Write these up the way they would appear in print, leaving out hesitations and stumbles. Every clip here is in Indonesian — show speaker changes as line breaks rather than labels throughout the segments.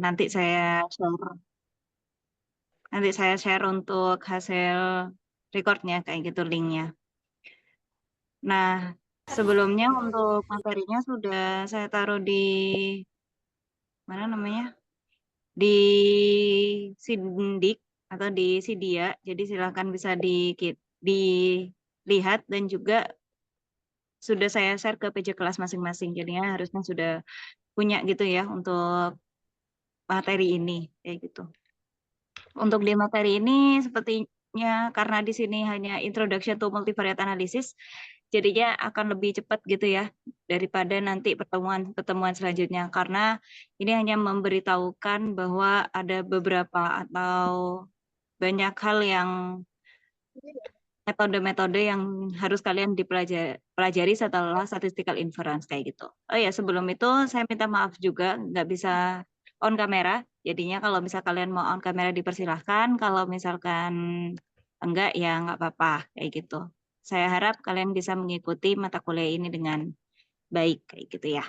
nanti saya share untuk hasil recordnya kayak gitu linknya. Nah, sebelumnya untuk materinya sudah saya taruh di mana namanya? Di Sindik atau di Sidia. Jadi silakan bisa dilihat dan juga sudah saya share ke PJ kelas masing-masing. Jadinya harusnya sudah punya gitu ya untuk materi ini kayak gitu. Untuk di materi ini sepertinya karena di sini hanya introduction to multivariate analysis, jadinya akan lebih cepat gitu ya daripada nanti pertemuan selanjutnya karena ini hanya memberitahukan bahwa ada beberapa atau banyak hal yang metode-metode yang harus kalian dipelajari setelah statistical inference kayak gitu. Oh ya, sebelum itu saya minta maaf juga nggak bisa on kamera. Jadinya kalau misal kalian mau on kamera dipersilahkan, kalau misalkan enggak ya nggak apa-apa kayak gitu. Saya harap kalian bisa mengikuti mata kuliah ini dengan baik kayak gitu ya.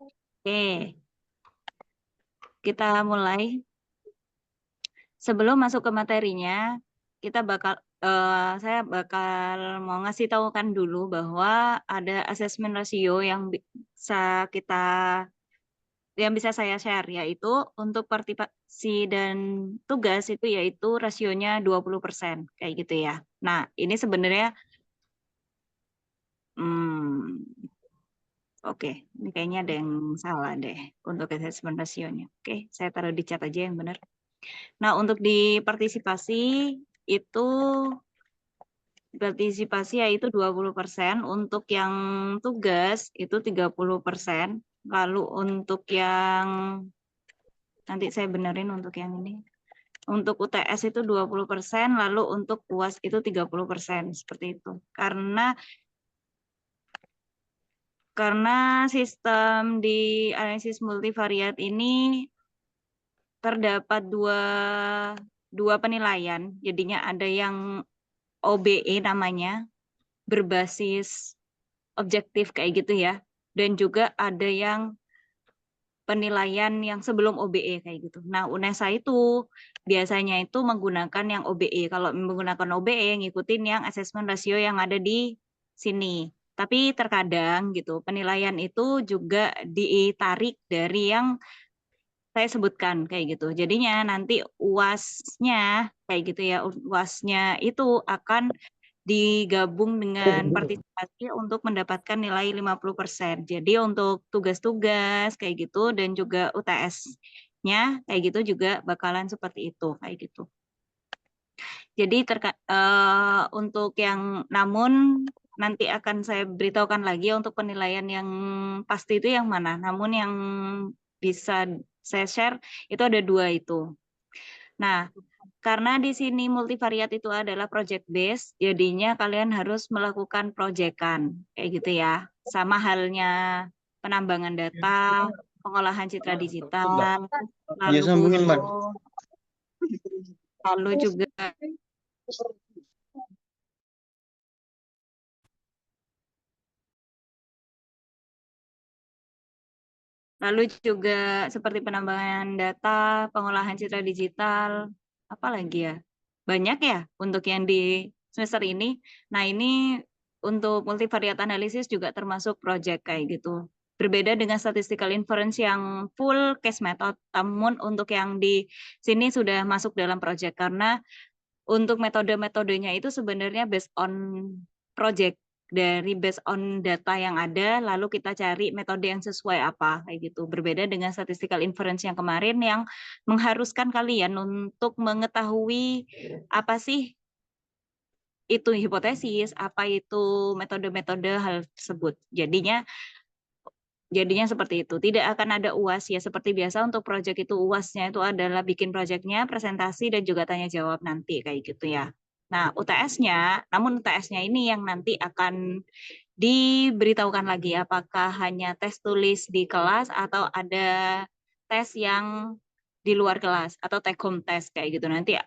Oke, kita mulai. Sebelum masuk ke materinya, saya bakal mau ngasih tahukan dulu bahwa ada assessment ratio yang bisa saya share yaitu untuk partisipasi dan tugas itu yaitu rasionya 20% kayak gitu ya. Nah, ini sebenarnya hmm, oke, ini kayaknya ada yang salah deh untuk assessment rasionya. Oke, saya taruh di chat aja yang benar. Nah, untuk di partisipasi itu yaitu 20%, untuk yang tugas itu 30%, lalu untuk yang nanti saya benerin untuk yang ini. Untuk UTS itu 20%, lalu untuk UAS itu 30%, seperti itu. Karena sistem di analisis multivariat ini terdapat dua penilaian, jadinya ada yang OBE namanya, berbasis objektif kayak gitu ya. Dan juga ada yang penilaian yang sebelum OBE kayak gitu. Nah, UNESA itu biasanya itu menggunakan yang OBE. Kalau menggunakan OBE, ngikutin yang assessment ratio yang ada di sini. Tapi terkadang gitu, penilaian itu juga ditarik dari yang saya sebutkan kayak gitu. Jadinya nanti UAS-nya kayak gitu ya, UAS-nya itu akan digabung dengan partisipasi untuk mendapatkan nilai 50%. Jadi untuk tugas-tugas kayak gitu dan juga UTS-nya kayak gitu juga bakalan seperti itu kayak gitu. Jadi untuk yang namun nanti akan saya beritahukan lagi untuk penilaian yang pasti itu yang mana. Namun yang bisa saya share itu ada dua itu. Nah, karena di sini multivariat itu adalah project base, jadinya kalian harus melakukan proyekan, kayak gitu ya. Sama halnya penambangan data, pengolahan citra digital,
Iya,
lalu
sambungin, Mbak.
lalu juga seperti penambangan data, pengolahan citra digital, apa lagi ya? Banyak ya untuk yang di semester ini. Nah, ini untuk multivariate analysis juga termasuk project kayak gitu. Berbeda dengan statistical inference yang full case method, namun untuk yang di sini sudah masuk dalam project karena untuk metode-metodenya itu sebenarnya based on project, dari based on data yang ada, lalu kita cari metode yang sesuai apa kayak gitu. Berbeda dengan statistical inference yang kemarin yang mengharuskan kalian untuk mengetahui apa sih itu hipotesis, apa itu metode-metode hal tersebut. Jadinya seperti itu. Tidak akan ada UAS ya seperti biasa untuk proyek itu UAS-nya itu adalah bikin proyeknya, presentasi dan juga tanya jawab nanti kayak gitu ya. Nah, namun UTS-nya ini yang nanti akan diberitahukan lagi apakah hanya tes tulis di kelas atau ada tes yang di luar kelas atau take home test kayak gitu. Nanti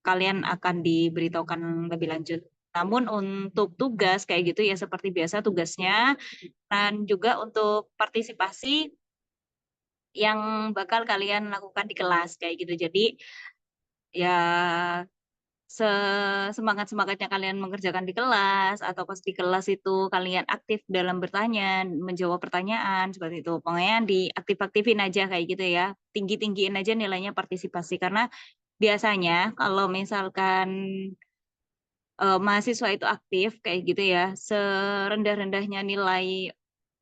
kalian akan diberitahukan lebih lanjut. Namun untuk tugas kayak gitu ya seperti biasa tugasnya, dan juga untuk partisipasi yang bakal kalian lakukan di kelas kayak gitu. Jadi ya semangat-semangatnya kalian mengerjakan di kelas atau pas di kelas itu kalian aktif dalam bertanya, menjawab pertanyaan seperti itu. Pokoknya diaktif-aktifin aja kayak gitu ya. Tinggi-tinggiin aja nilainya partisipasi karena biasanya kalau misalkan mahasiswa itu aktif kayak gitu ya, serendah-rendahnya nilai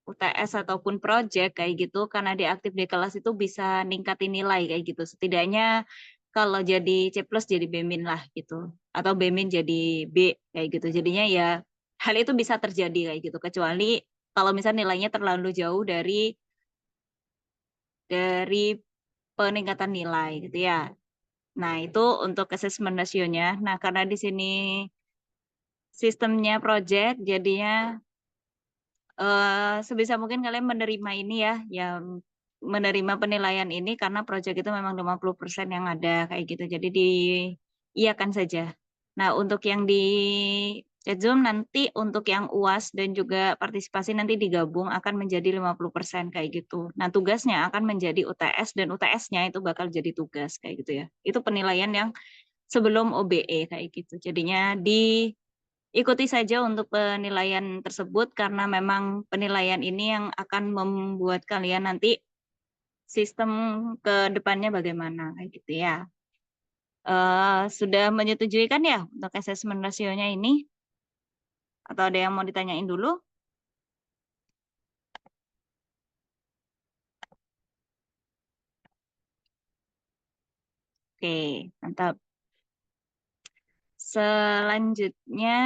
UTS ataupun project kayak gitu, karena dia aktif di kelas itu bisa ningkatin nilai kayak gitu. Setidaknya kalau jadi C plus jadi B min lah gitu. Atau B min jadi B kayak gitu. Jadinya ya hal itu bisa terjadi kayak gitu. Kecuali kalau misalnya nilainya terlalu jauh dari peningkatan nilai gitu ya. Nah, itu untuk assessment ratio-nya. Nah, karena di sini sistemnya project, jadinya sebisa mungkin kalian menerima ini ya, yang menerima penilaian ini karena proyek itu memang 50% yang ada kayak gitu. Jadi diiyakan saja. Nah, untuk yang di chat Zoom nanti untuk yang UAS dan juga partisipasi nanti digabung akan menjadi 50% kayak gitu. Nah, tugasnya akan menjadi UTS dan UTS-nya itu bakal jadi tugas kayak gitu ya. Itu penilaian yang sebelum OBE kayak gitu. Jadinya ikuti saja untuk penilaian tersebut karena memang penilaian ini yang akan membuat kalian nanti sistem ke depannya bagaimana kayak gitu ya. Sudah menyetujui kan ya untuk assessment rasionya ini? Atau ada yang mau ditanyain dulu? Oke, mantap. Selanjutnya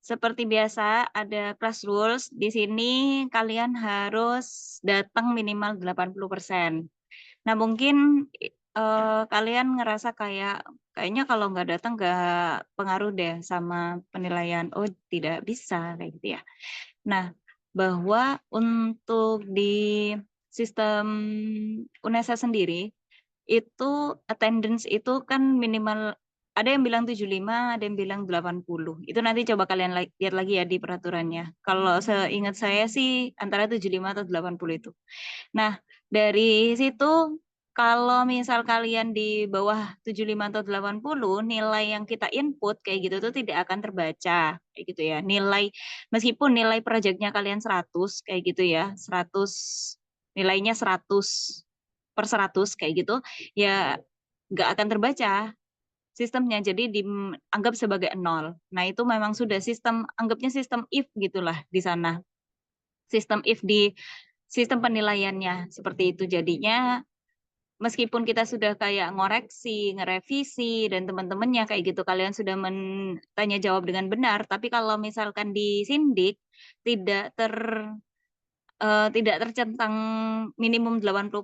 seperti biasa ada class rules. Di sini kalian harus datang minimal 80%. Nah, mungkin kalian ngerasa kayaknya kalau nggak datang nggak pengaruh deh sama penilaian. Oh, tidak bisa kayak gitu ya. Nah, bahwa untuk di sistem UNESA sendiri itu attendance itu kan minimal ada yang bilang 75, ada yang bilang 80. Itu nanti coba kalian lihat lagi ya di peraturannya. Kalau seingat saya sih antara 75 atau 80 itu. Nah, dari situ kalau misal kalian di bawah 75 atau 80, nilai yang kita input kayak gitu tuh tidak akan terbaca. Kayak gitu ya. Meskipun nilai proyeknya kalian 100 kayak gitu ya. 100 nilainya 100/100 kayak gitu, ya nggak akan terbaca sistemnya. Jadi dianggap sebagai nol. Nah, itu memang sudah anggapnya sistem if gitulah di sana. Sistem if di sistem penilaiannya seperti itu. Jadinya meskipun kita sudah kayak ngoreksi, ngerevisi dan teman-temannya kayak gitu kalian sudah tanya jawab dengan benar, tapi kalau misalkan di Sindik tidak ter tidak tercentang minimum 80%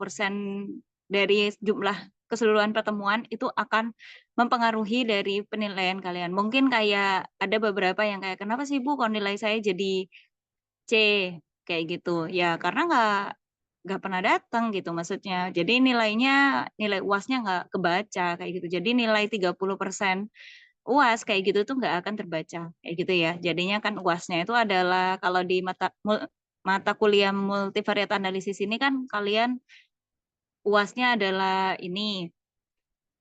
dari jumlah keseluruhan pertemuan itu akan mempengaruhi dari penilaian kalian. Mungkin kayak ada beberapa yang kayak kenapa sih Bu kok nilai saya jadi C kayak gitu. Ya karena nggak pernah datang gitu maksudnya. Jadi nilai UASnya nggak kebaca kayak gitu. Jadi nilai 30% UAS kayak gitu tuh nggak akan terbaca kayak gitu ya. Jadinya kan UASnya itu adalah kalau di mata kuliah multivariate analisis ini kan kalian UASnya adalah ini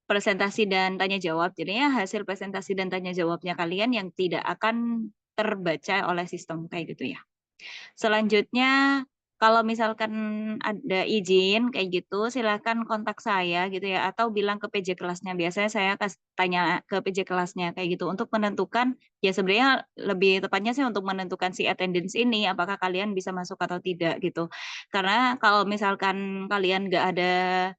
presentasi dan tanya jawab. Jadinya hasil presentasi dan tanya jawabnya kalian yang tidak akan terbaca oleh sistem kayak gitu ya. Selanjutnya, kalau misalkan ada izin kayak gitu, silakan kontak saya gitu ya, atau bilang ke PJ kelasnya. Biasanya saya tanya ke PJ kelasnya kayak gitu untuk menentukan, ya sebenarnya lebih tepatnya sih untuk menentukan si attendance ini, apakah kalian bisa masuk atau tidak gitu. Karena kalau misalkan kalian nggak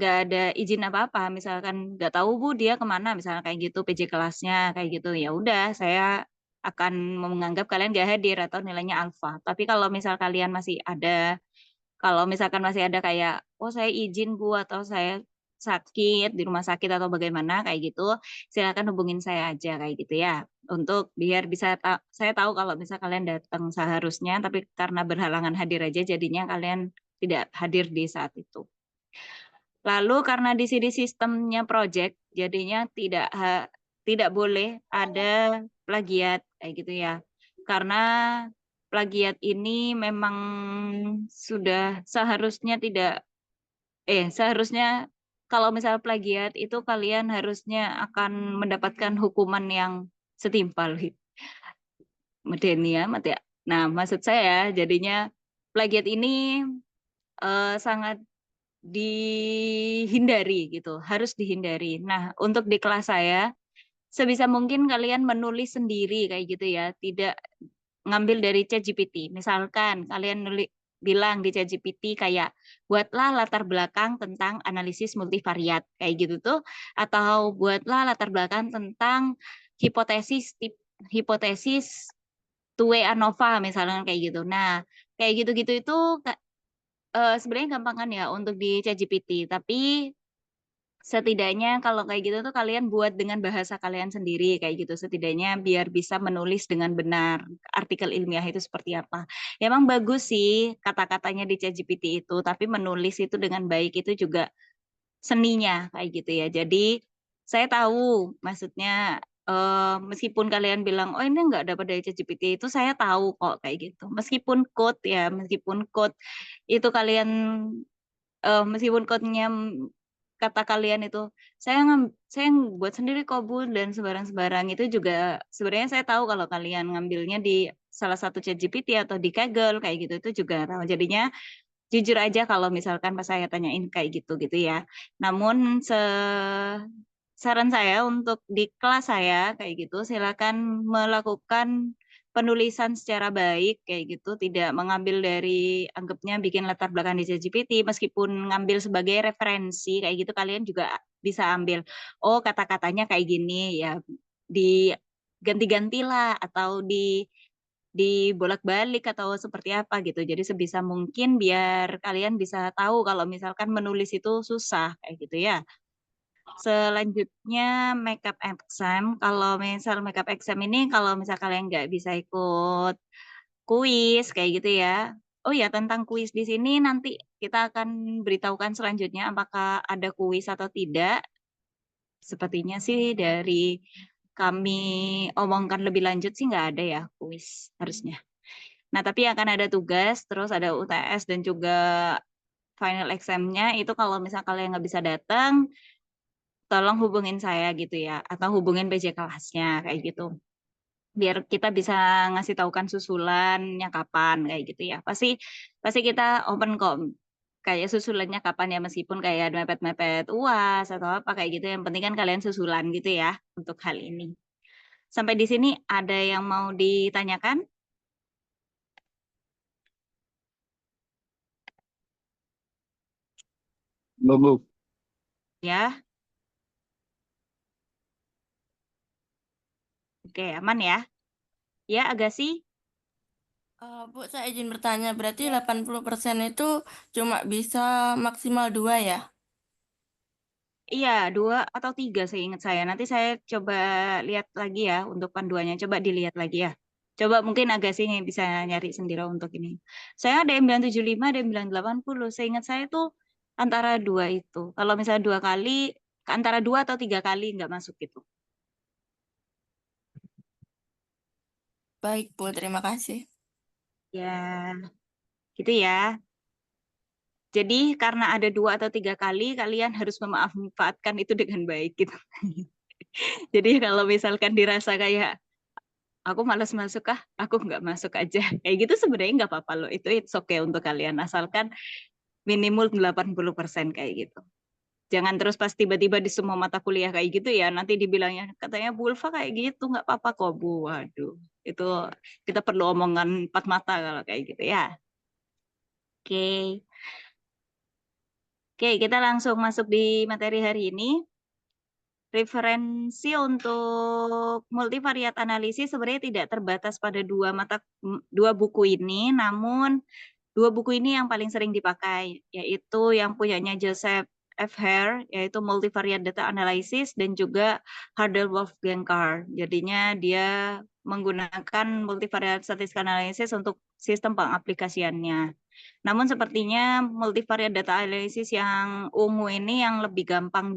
ada izin apa-apa, misalkan nggak tahu Bu dia kemana, misalnya kayak gitu PJ kelasnya kayak gitu, ya udah saya akan menganggap kalian nggak hadir atau nilainya alfa. Tapi kalau misalkan masih ada kayak, oh saya izin Bu atau saya sakit di rumah sakit atau bagaimana kayak gitu, silakan hubungin saya aja kayak gitu ya. Untuk biar bisa saya tahu kalau misal kalian datang seharusnya, tapi karena berhalangan hadir aja jadinya kalian tidak hadir di saat itu. Lalu karena di sini sistemnya project, jadinya tidak boleh ada plagiat kayak gitu ya. Karena plagiat ini memang sudah seharusnya tidak, seharusnya kalau misal plagiat itu kalian harusnya akan mendapatkan hukuman yang setimpal. Medeni amat ya. Nah, maksud saya jadinya plagiat ini sangat dihindari gitu, harus dihindari. Nah, untuk di kelas saya, sebisa mungkin kalian menulis sendiri kayak gitu ya, tidak ngambil dari ChatGPT. Misalkan kalian bilang di ChatGPT kayak buatlah latar belakang tentang analisis multivariat kayak gitu tuh, atau buatlah latar belakang tentang hipotesis hipotesis two-way ANOVA misalnya kayak gitu. Nah, kayak gitu-gitu itu sebenarnya gampang kan ya untuk di ChatGPT, tapi setidaknya kalau kayak gitu tuh kalian buat dengan bahasa kalian sendiri kayak gitu. Setidaknya biar bisa menulis dengan benar artikel ilmiah itu seperti apa. Ya, emang bagus sih kata-katanya di ChatGPT itu, tapi menulis itu dengan baik itu juga seninya kayak gitu ya. Jadi saya tahu maksudnya meskipun kalian bilang oh ini nggak dapat dari ChatGPT itu saya tahu kok kayak gitu. Meskipun code itu kalian meskipun code-nya kata kalian itu saya buat sendiri kok Bu dan sebarang-sebarang itu juga sebenarnya saya tahu kalau kalian ngambilnya di salah satu ChatGPT atau di Kaggle kayak gitu itu juga tahu. Jadinya jujur aja kalau misalkan pas saya tanyain kayak gitu gitu ya. Namun saran saya untuk di kelas saya kayak gitu silakan melakukan penulisan secara baik kayak gitu, tidak mengambil dari anggapnya bikin latar belakang di ChatGPT meskipun ngambil sebagai referensi kayak gitu kalian juga bisa ambil oh kata-katanya kayak gini ya diganti-gantilah atau dibolak-balik atau seperti apa gitu. Jadi sebisa mungkin biar kalian bisa tahu kalau misalkan menulis itu susah kayak gitu ya. Selanjutnya makeup exam. Kalau misal makeup exam ini kalau misal kalian nggak bisa ikut kuis kayak gitu ya. Oh ya, tentang kuis di sini nanti kita akan beritahukan selanjutnya apakah ada kuis atau tidak. Sepertinya sih dari kami omongkan lebih lanjut sih nggak ada ya kuis harusnya. Nah, tapi akan ada tugas, terus ada UTS dan juga final exam-nya itu kalau misal kalian nggak bisa datang, tolong hubungin saya gitu ya, atau hubungin PJ kelasnya kayak gitu. Biar kita bisa ngasih tahukan susulannya kapan kayak gitu ya. Pasti pasti kita open kok. Kayak susulannya kapan ya meskipun kayak mepet-mepet UAS atau apa kayak gitu. Yang penting kan kalian susulan gitu ya untuk hal ini. Sampai di sini ada yang mau ditanyakan?
Bu.
Ya, oke aman ya. Ya, agak sih.
Bu, saya izin bertanya, berarti 80% itu cuma bisa maksimal 2 ya?
Iya, 2 atau 3 seingat saya. Nanti saya coba lihat lagi ya untuk panduannya. Coba dilihat lagi ya. Coba mungkin agak sih bisa nyari sendiri untuk ini. Saya ada yang bilang 75, ada yang bilang 80. Seingat saya tuh antara 2 itu. Kalau misalnya 2 kali, antara 2 atau 3 kali nggak masuk gitu.
Baik, Bu, terima kasih.
Ya, gitu ya. Jadi karena ada 2 atau 3 kali, kalian harus memanfaatkan itu dengan baik gitu. Jadi kalau misalkan dirasa kayak aku malas masuk aku nggak masuk aja. Kayak gitu sebenarnya nggak apa-apa loh. Itu it's okay untuk kalian. Asalkan minimal 80% kayak gitu. Jangan terus pas tiba-tiba di semua mata kuliah kayak gitu ya. Nanti dibilangnya katanya Bu Ulfa kayak gitu. Nggak apa-apa kok Bu. Waduh. Itu kita perlu omongan empat mata kalau kayak gitu ya. Oke. Oke, kita langsung masuk di materi hari ini. Referensi untuk multivariat analisis sebenarnya tidak terbatas pada dua buku ini, namun dua buku ini yang paling sering dipakai, yaitu yang punyanya Joseph F. Hare, yaitu Multivariate Data Analysis, dan juga Hardel Wolfgang Carr. Jadinya dia menggunakan multivariate statistical analysis untuk sistem pengaplikasiannya. Namun sepertinya multivariate data analysis yang ungu ini yang lebih gampang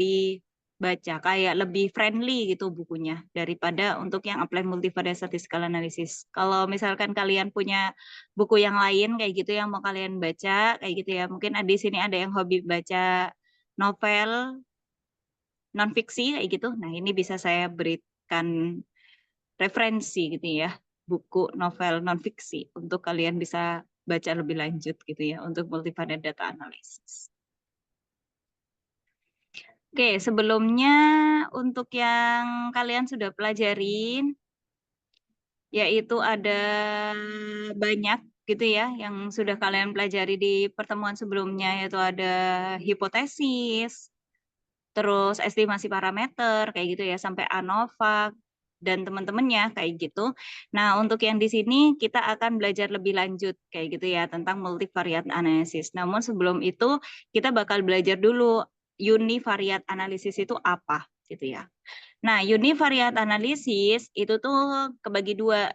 baca, kayak lebih friendly gitu bukunya daripada untuk yang applied multivariate statistical analysis. Kalau misalkan kalian punya buku yang lain kayak gitu yang mau kalian baca kayak gitu ya, mungkin di sini ada yang hobi baca novel non fiksi kayak gitu. Nah, ini bisa saya berikan referensi gitu ya, buku novel non fiksi untuk kalian bisa baca lebih lanjut gitu ya untuk multivariate data analysis. Oke, sebelumnya untuk yang kalian sudah pelajarin, yaitu ada banyak gitu ya yang sudah kalian pelajari di pertemuan sebelumnya, yaitu ada hipotesis, terus estimasi parameter kayak gitu ya sampai ANOVA dan teman-temannya kayak gitu. Nah, untuk yang di sini kita akan belajar lebih lanjut kayak gitu ya tentang multivariate analysis. Namun sebelum itu kita bakal belajar dulu univariate analysis itu apa gitu ya. Nah, univariate analysis itu tuh kebagi dua.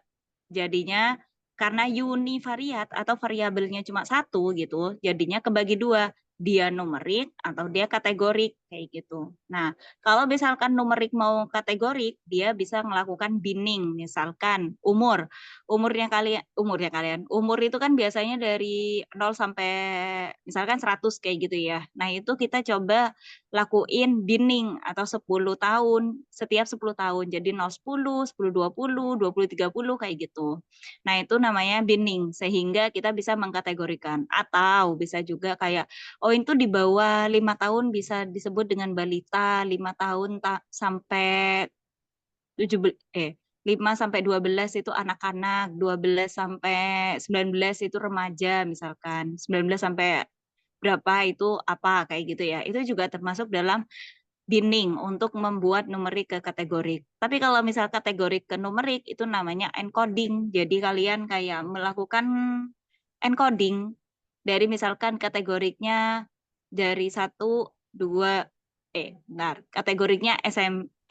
Jadinya karena univariat atau variabelnya cuma satu gitu, jadinya kebagi dua. Dia numerik atau dia kategorik kayak gitu. Nah, kalau misalkan numerik mau kategorik, dia bisa melakukan binning, misalkan umur itu kan biasanya dari 0 sampai misalkan 100 kayak gitu ya. Nah, itu kita coba lakuin binning atau 10 tahun, setiap 10 tahun. Jadi 0 10, 10 20, 20 30 kayak gitu. Nah, itu namanya binning sehingga kita bisa mengkategorikan atau bisa juga kayak oh itu di bawah 5 tahun bisa disebut dengan balita, 5 tahun sampai 5 sampai 12 itu anak-anak, 12 sampai 19 itu remaja misalkan, 19 sampai berapa itu apa kayak gitu ya. Itu juga termasuk dalam binning untuk membuat numerik ke kategorik. Tapi kalau misal kategorik ke numerik itu namanya encoding. Jadi kalian kayak melakukan encoding dari misalkan kategoriknya dari 1, 2, kategoriknya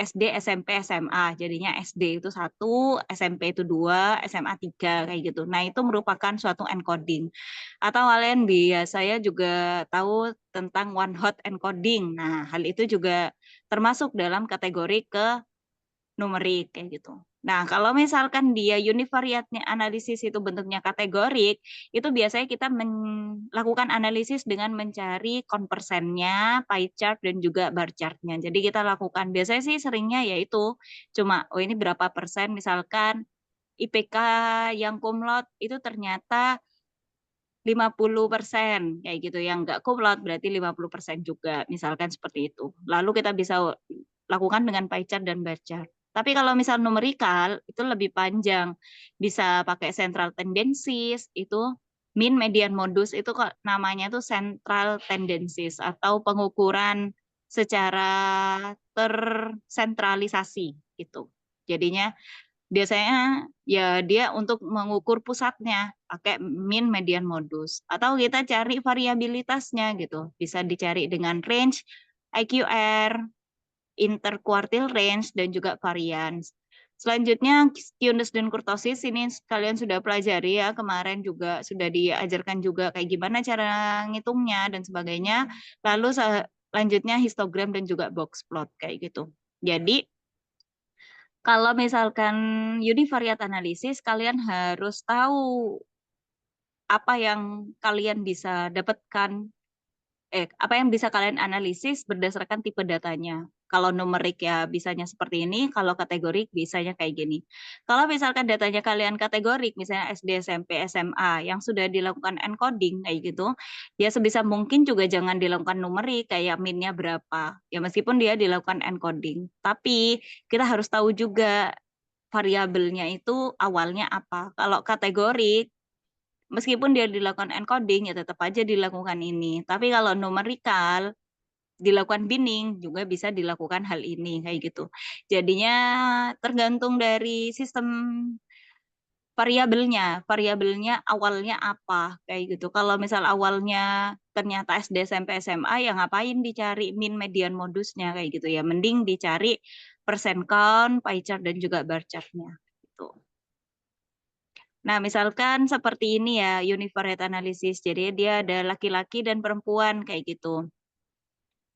SD, SMP, SMA. Jadinya SD itu 1, SMP itu 2, SMA 3 kayak gitu. Nah, itu merupakan suatu encoding. Atau kalian biasanya juga tahu tentang one hot encoding. Nah, hal itu juga termasuk dalam kategori ke numerik kayak gitu. Nah, kalau misalkan dia univariate analisis itu bentuknya kategorik, itu biasanya kita melakukan analisis dengan mencari konversennya, pie chart dan juga bar chartnya. Jadi kita lakukan biasanya sih seringnya yaitu cuma oh ini berapa persen misalkan IPK yang cum laude itu ternyata 50% kayak gitu, yang enggak cum laude berarti 50% juga, misalkan seperti itu. Lalu kita bisa lakukan dengan pie chart dan bar chart. Tapi kalau misal numerikal itu lebih panjang, bisa pakai central tendencies, itu mean median modus itu kok namanya tuh central tendencies atau pengukuran secara tersentralisasi gitu. Jadinya biasanya ya dia untuk mengukur pusatnya pakai mean median modus atau kita cari variabilitasnya gitu. Bisa dicari dengan range, IQR, interquartile range dan juga variance. Selanjutnya Skewness dan kurtosis ini kalian sudah pelajari ya, kemarin juga sudah diajarkan juga kayak gimana cara ngitungnya dan sebagainya. Lalu selanjutnya histogram dan juga box plot kayak gitu. Jadi kalau misalkan univariate analisis, kalian harus tahu apa yang kalian bisa dapatkan, apa yang bisa kalian analisis berdasarkan tipe datanya. Kalau numerik ya bisanya seperti ini, kalau kategorik bisanya kayak gini. Kalau misalkan datanya kalian kategorik, misalnya SD, SMP, SMA, yang sudah dilakukan encoding kayak gitu, ya sebisa mungkin juga jangan dilakukan numerik kayak min-nya berapa. Ya meskipun dia dilakukan encoding, tapi kita harus tahu juga variabelnya itu awalnya apa. Kalau kategori, meskipun dia dilakukan encoding, ya tetap aja dilakukan ini. Tapi kalau numerikal, dilakukan binning, juga bisa dilakukan hal ini, kayak gitu. Jadinya tergantung dari sistem variabelnya awalnya apa, kayak gitu. Kalau misal awalnya ternyata SD, SMP, SMA, ya ngapain dicari min median modusnya, kayak gitu ya. Mending dicari persen count, pie chart, dan juga bar chart-nya. Gitu. Nah, misalkan seperti ini ya, univariate analysis. Jadi dia ada laki-laki dan perempuan kayak gitu.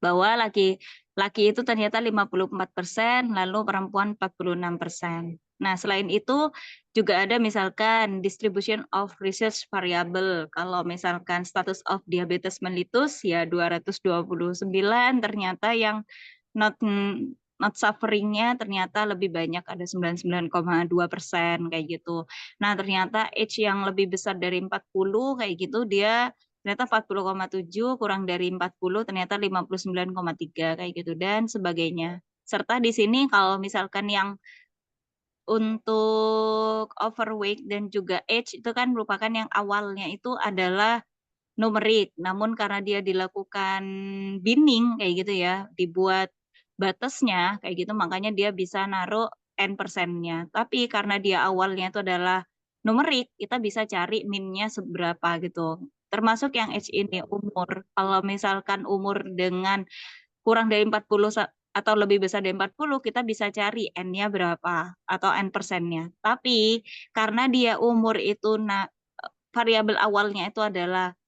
bahwa laki-laki itu ternyata 54%, lalu perempuan 46%. Nah, selain itu juga ada misalkan distribution of research variable. Kalau misalkan status of diabetes mellitus ya 229, ternyata yang not sufferingnya ternyata lebih banyak, ada 99,2% kayak gitu. Nah, ternyata age yang lebih besar dari 40 kayak gitu dia ternyata 40,7, kurang dari 40 ternyata 59,3 kayak gitu dan sebagainya. Serta di sini kalau misalkan yang untuk overweight dan juga age itu kan merupakan yang awalnya itu adalah numerik, namun karena dia dilakukan binning kayak gitu ya, dibuat batasnya kayak gitu, makanya dia bisa naruh N%-nya. Tapi karena dia awalnya itu adalah numerik, kita bisa cari min-nya seberapa gitu. Termasuk yang age ini umur. Kalau misalkan umur dengan kurang dari 40 atau lebih besar dari 40, kita bisa cari N-nya berapa atau N%-nya. Tapi karena dia umur itu variabel awalnya itu adalah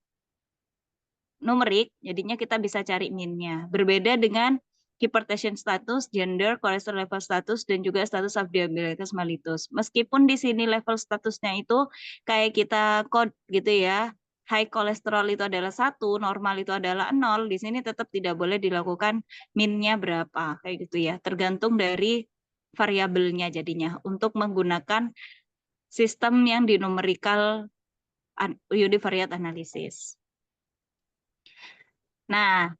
numerik, jadinya kita bisa cari min-nya. Berbeda dengan hypertension status, gender, cholesterol level status, dan juga status of diabetes mellitus. Meskipun di sini level statusnya itu kayak kita code gitu ya, high kolesterol itu adalah 1, normal itu adalah 0, di sini tetap tidak boleh dilakukan min-nya berapa, kayak gitu ya. Tergantung dari variabelnya jadinya, untuk menggunakan sistem yang dinumerical univariate analysis. Nah,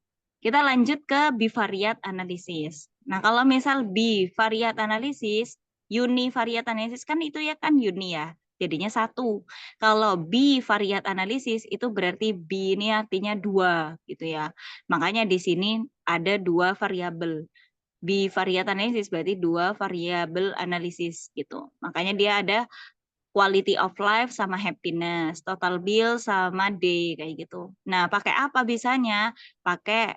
kita lanjut ke bivariate analysis. Nah, kalau misal bivariate analysis, univariate analysis kan itu ya kan uni ya, jadinya 1. Kalau bivariate analysis itu berarti B ini artinya 2 gitu ya. Makanya di sini ada 2 variabel. Bivariate analysis berarti 2 variabel analisis gitu. Makanya dia ada quality of life sama happiness, total bill sama day kayak gitu. Nah, pakai apa bisanya? Pakai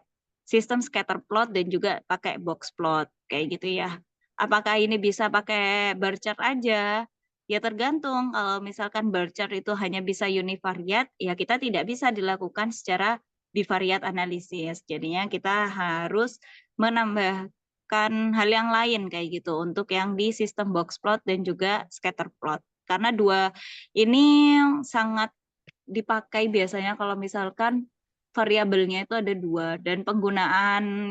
sistem scatter plot dan juga pakai box plot kayak gitu ya. Apakah ini bisa pakai bar chart aja? Ya tergantung. Kalau misalkan bar chart itu hanya bisa univariate, ya kita tidak bisa dilakukan secara bivariate analisis. Jadinya kita harus menambahkan hal yang lain kayak gitu untuk yang di sistem box plot dan juga scatter plot. Karena dua ini sangat dipakai biasanya kalau misalkan variabelnya itu ada 2 dan penggunaan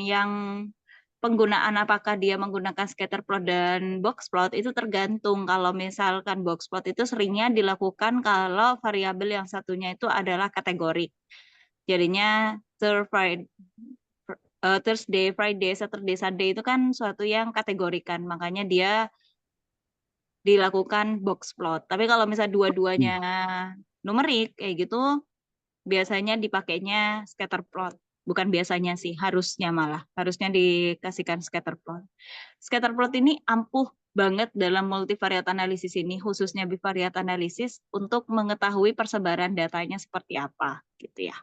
apakah dia menggunakan scatter plot dan box plot itu tergantung. Kalau misalkan box plot itu seringnya dilakukan kalau variabel yang satunya itu adalah kategorik. Jadinya Thursday, Friday, Saturday, Sunday itu kan suatu yang kategorikan. Makanya dia dilakukan box plot. Tapi kalau misalnya dua-duanya numerik kayak gitu, biasanya dipakainya scatter plot. Bukan biasanya sih, harusnya malah. Harusnya dikasihkan scatter plot. Scatter plot ini ampuh banget dalam multivariate analisis ini, khususnya bivariate analisis, untuk mengetahui persebaran datanya seperti apa. Gitu ya.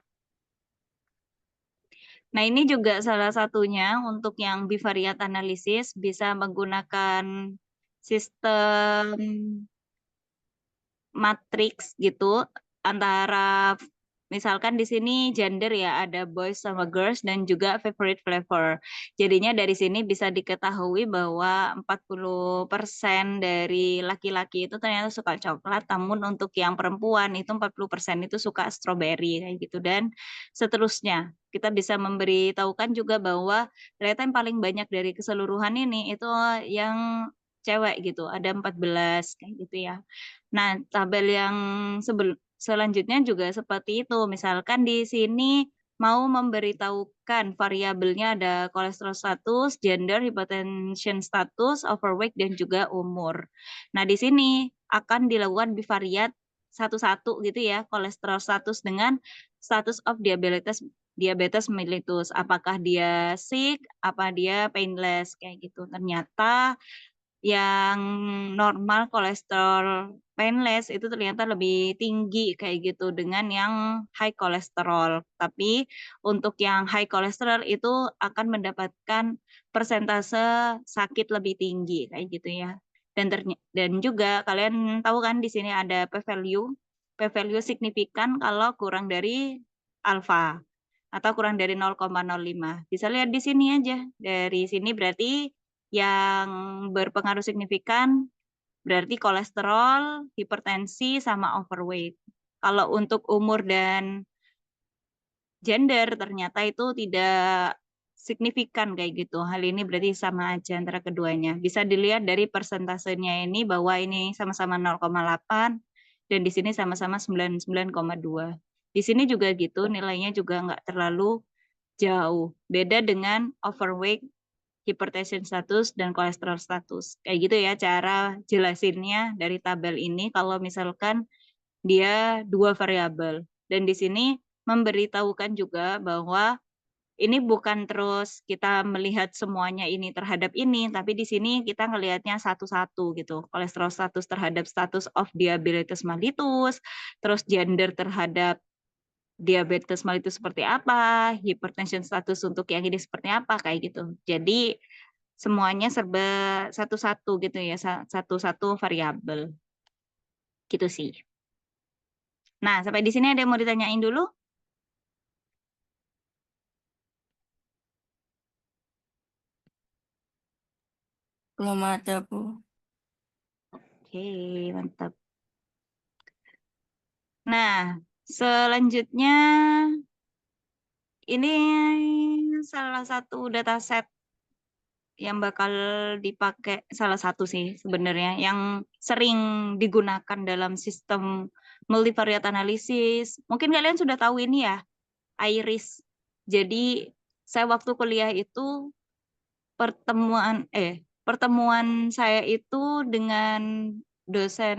Nah, ini juga salah satunya untuk yang bivariate analisis bisa menggunakan sistem matriks gitu antara misalkan di sini gender ya ada boys sama girls dan juga favorite flavor. Jadinya dari sini bisa diketahui bahwa 40% dari laki-laki itu ternyata suka coklat, namun untuk yang perempuan itu 40% itu suka stroberi kayak gitu dan seterusnya. Kita bisa memberitahukan juga bahwa ternyata yang paling banyak dari keseluruhan ini itu yang cewek gitu, ada 14 kayak gitu ya. Nah, tabel yang selanjutnya juga seperti itu. Misalkan di sini mau memberitahukan variabelnya ada kolesterol status, gender, hypertension status, overweight, dan juga umur. Nah, di sini akan dilakukan bivariate satu-satu gitu ya, kolesterol status dengan status of diabetes mellitus. Apakah dia sick, apa dia painless, kayak gitu. Ternyata yang normal kolesterol painless itu ternyata lebih tinggi kayak gitu dengan yang high kolesterol. Tapi untuk yang high kolesterol itu akan mendapatkan persentase sakit lebih tinggi kayak gitu ya. Dan juga kalian tahu kan di sini ada p-value signifikan kalau kurang dari alfa. atau kurang dari 0,05. Bisa lihat di sini aja. Dari sini berarti yang berpengaruh signifikan berarti kolesterol, hipertensi, sama overweight. Kalau untuk umur dan gender ternyata itu tidak signifikan kayak gitu. Hal ini berarti sama aja antara keduanya. Bisa dilihat dari persentasenya ini bahwa ini sama-sama 0,8 dan di sini sama-sama 99,2. Di sini juga gitu, nilainya juga nggak terlalu jauh. Beda dengan overweight, hypertension status, dan kolesterol status. Kayak gitu ya cara jelasinnya dari tabel ini kalau misalkan dia dua variabel. Dan di sini memberitahukan juga bahwa ini bukan terus kita melihat semuanya ini terhadap ini, tapi di sini kita ngelihatnya satu-satu gitu. Kolesterol status terhadap status of diabetes mellitus, terus gender terhadap diabetes mellitus seperti apa, hypertension status untuk yang ini seperti apa, kayak gitu. Jadi semuanya serba satu-satu gitu ya, satu-satu variabel. Gitu sih. Nah, sampai di sini ada yang mau ditanyain dulu?
Belum ada, Bu.
Oke, mantap. Nah, selanjutnya ini salah satu dataset yang bakal dipakai, salah satu sih sebenarnya yang sering digunakan dalam sistem multivariate analisis. Mungkin kalian sudah tahu ini ya, IRIS. Jadi saya waktu kuliah itu pertemuan saya itu dengan dosen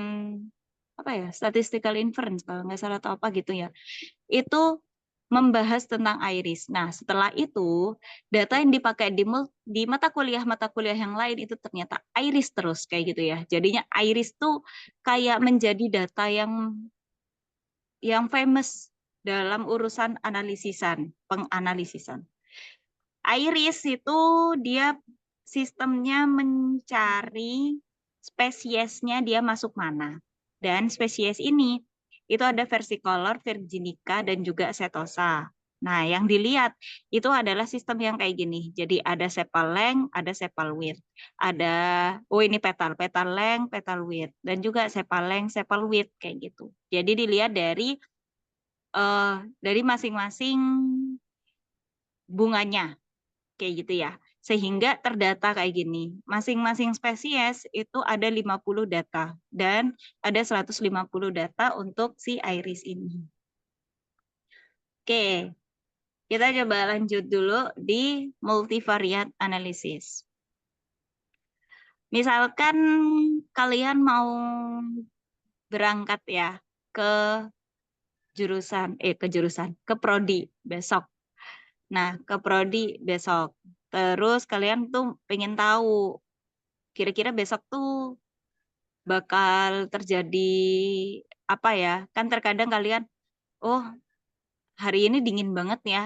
apa ya, statistical inference kalau nggak salah atau apa gitu ya, itu membahas tentang iris. Nah, setelah itu data yang dipakai di mata kuliah yang lain itu ternyata iris terus kayak gitu ya. Jadinya iris tuh kayak menjadi data yang famous dalam urusan penganalisisan. Iris itu dia sistemnya mencari spesiesnya dia masuk mana. Dan spesies ini itu ada versicolor, virginica, dan juga setosa. Nah, yang dilihat itu adalah sistem yang kayak gini. Jadi ada sepal length, ada sepal width. Ada, oh ini petal length, petal width. Dan juga sepal length, sepal width, kayak gitu. Jadi dilihat dari masing-masing bunganya kayak gitu ya. Sehingga terdata kayak gini. Masing-masing spesies itu ada 50 data dan ada 150 data untuk si iris ini. Oke, kita coba lanjut dulu di multivariate analysis. Misalkan kalian mau berangkat ya ke ke prodi besok. Nah, ke prodi besok. Terus kalian tuh pengen tahu kira-kira besok tuh bakal terjadi apa ya? Kan terkadang kalian, oh hari ini dingin banget ya.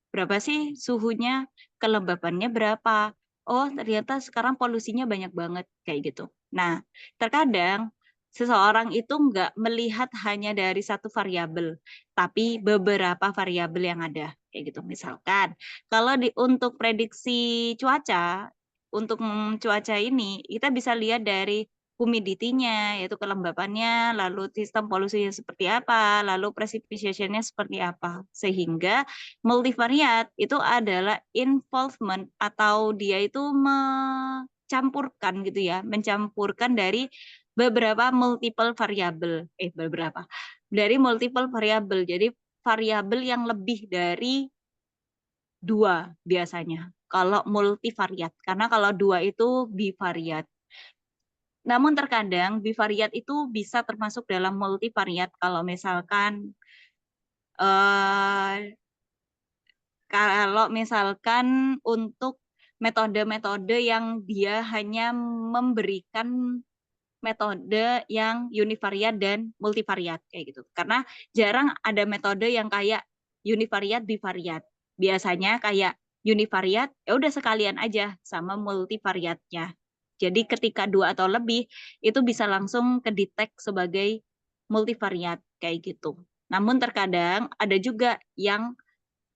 Berapa sih suhunya? Kelembapannya berapa? Oh ternyata sekarang polusinya banyak banget kayak gitu. Nah, terkadang seseorang itu nggak melihat hanya dari satu variabel, tapi beberapa variabel yang ada kayak gitu. Misalkan kalau untuk prediksi cuaca, untuk cuaca ini kita bisa lihat dari humidity-nya, yaitu kelembapannya, lalu sistem polusinya seperti apa, lalu precipitation-nya seperti apa. Sehingga multivariate itu adalah involvement atau dia itu mencampurkan gitu ya, mencampurkan dari beberapa multiple variabel, dari multiple variabel. Jadi variabel yang lebih dari dua biasanya. Kalau multivariate, karena kalau dua itu bivariate. Namun terkadang bivariat itu bisa termasuk dalam multivariat kalau misalkan eh, untuk metode-metode yang dia hanya memberikan metode yang univariat dan multivariat kayak gitu. Karena jarang ada metode yang kayak univariat bivariat. Biasanya kayak univariat ya udah sekalian aja sama multivariatnya. Jadi ketika dua atau lebih itu bisa langsung kedetek sebagai multivariat kayak gitu. Namun terkadang ada juga yang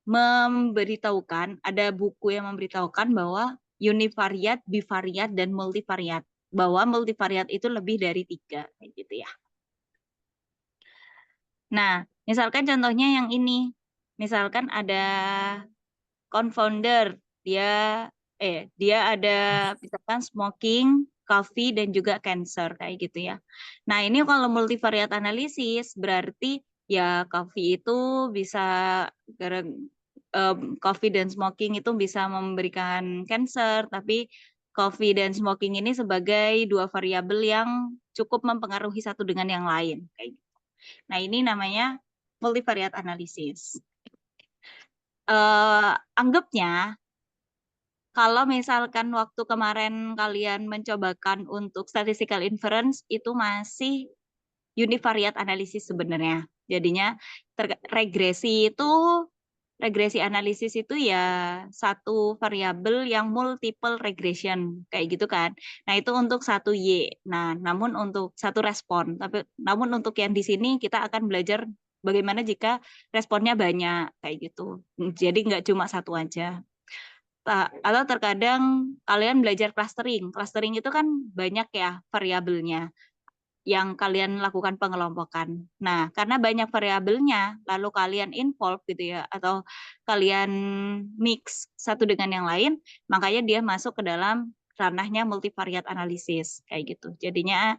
memberitahukan, ada buku yang memberitahukan bahwa univariat, bivariat, dan multivariat. Bahwa multivariat itu lebih dari 3, kayak gitu ya. Nah, misalkan contohnya yang ini. Misalkan ada confounder, dia ada misalkan smoking, coffee, dan juga cancer, kayak gitu ya. Nah, ini kalau multivariat analisis berarti ya coffee itu bisa coffee dan smoking itu bisa memberikan cancer, tapi coffee dan smoking ini sebagai dua variabel yang cukup mempengaruhi satu dengan yang lain. Kayak gitu. Nah, ini namanya multivariat analisis. Anggapnya kalau misalkan waktu kemarin kalian mencobakan untuk statistical inference itu masih univariat analisis sebenarnya. Jadinya regresi analisis itu ya satu variabel yang multiple regression kayak gitu kan. Nah, itu untuk satu Y. Nah, namun untuk satu respon. Namun untuk yang di sini kita akan belajar bagaimana jika responnya banyak kayak gitu. Jadi nggak cuma satu aja. Atau terkadang kalian belajar clustering. Clustering itu kan banyak ya variabelnya yang kalian lakukan pengelompokan. Nah, karena banyak variabelnya, lalu kalian involve gitu ya, atau kalian mix satu dengan yang lain, makanya dia masuk ke dalam ranahnya multivariat analisis kayak gitu. Jadinya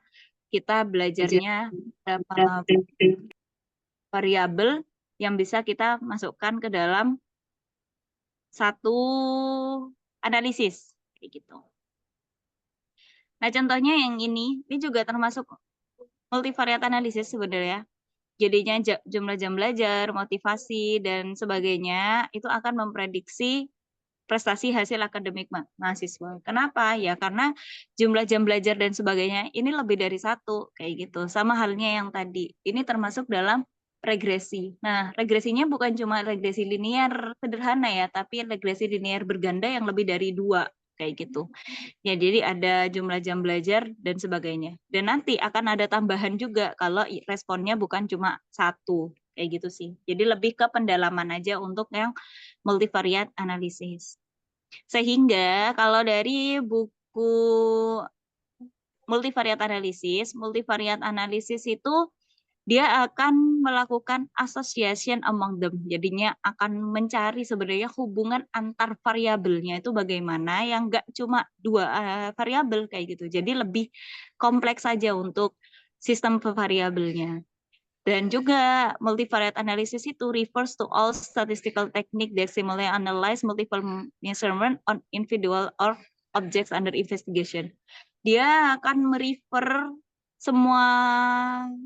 kita belajarnya beberapa variabel yang bisa kita masukkan ke dalam satu analisis kayak gitu. Nah, contohnya yang ini juga termasuk multivariat analisis sebenarnya. Jadinya jumlah jam belajar, motivasi, dan sebagainya itu akan memprediksi prestasi hasil akademik mahasiswa. Kenapa? Ya karena jumlah jam belajar dan sebagainya ini lebih dari satu, kayak gitu. Sama halnya yang tadi, ini termasuk dalam regresi. Nah, regresinya bukan cuma regresi linear sederhana ya, tapi regresi linear berganda yang lebih dari 2, kayak gitu. Ya, jadi ada jumlah jam belajar dan sebagainya. Dan nanti akan ada tambahan juga kalau responnya bukan cuma satu, kayak gitu sih. Jadi lebih ke pendalaman aja untuk yang multivariat analisis. Sehingga kalau dari buku multivariat analisis itu dia akan melakukan association among them. Jadinya akan mencari sebenarnya hubungan antar variabelnya itu bagaimana yang nggak cuma 2 variabel kayak gitu. Jadi lebih kompleks saja untuk sistem variabelnya. Dan juga multivariate analysis itu refers to all statistical technique that similarly analyze multiple measurement on individual or objects under investigation. Dia akan merefer semua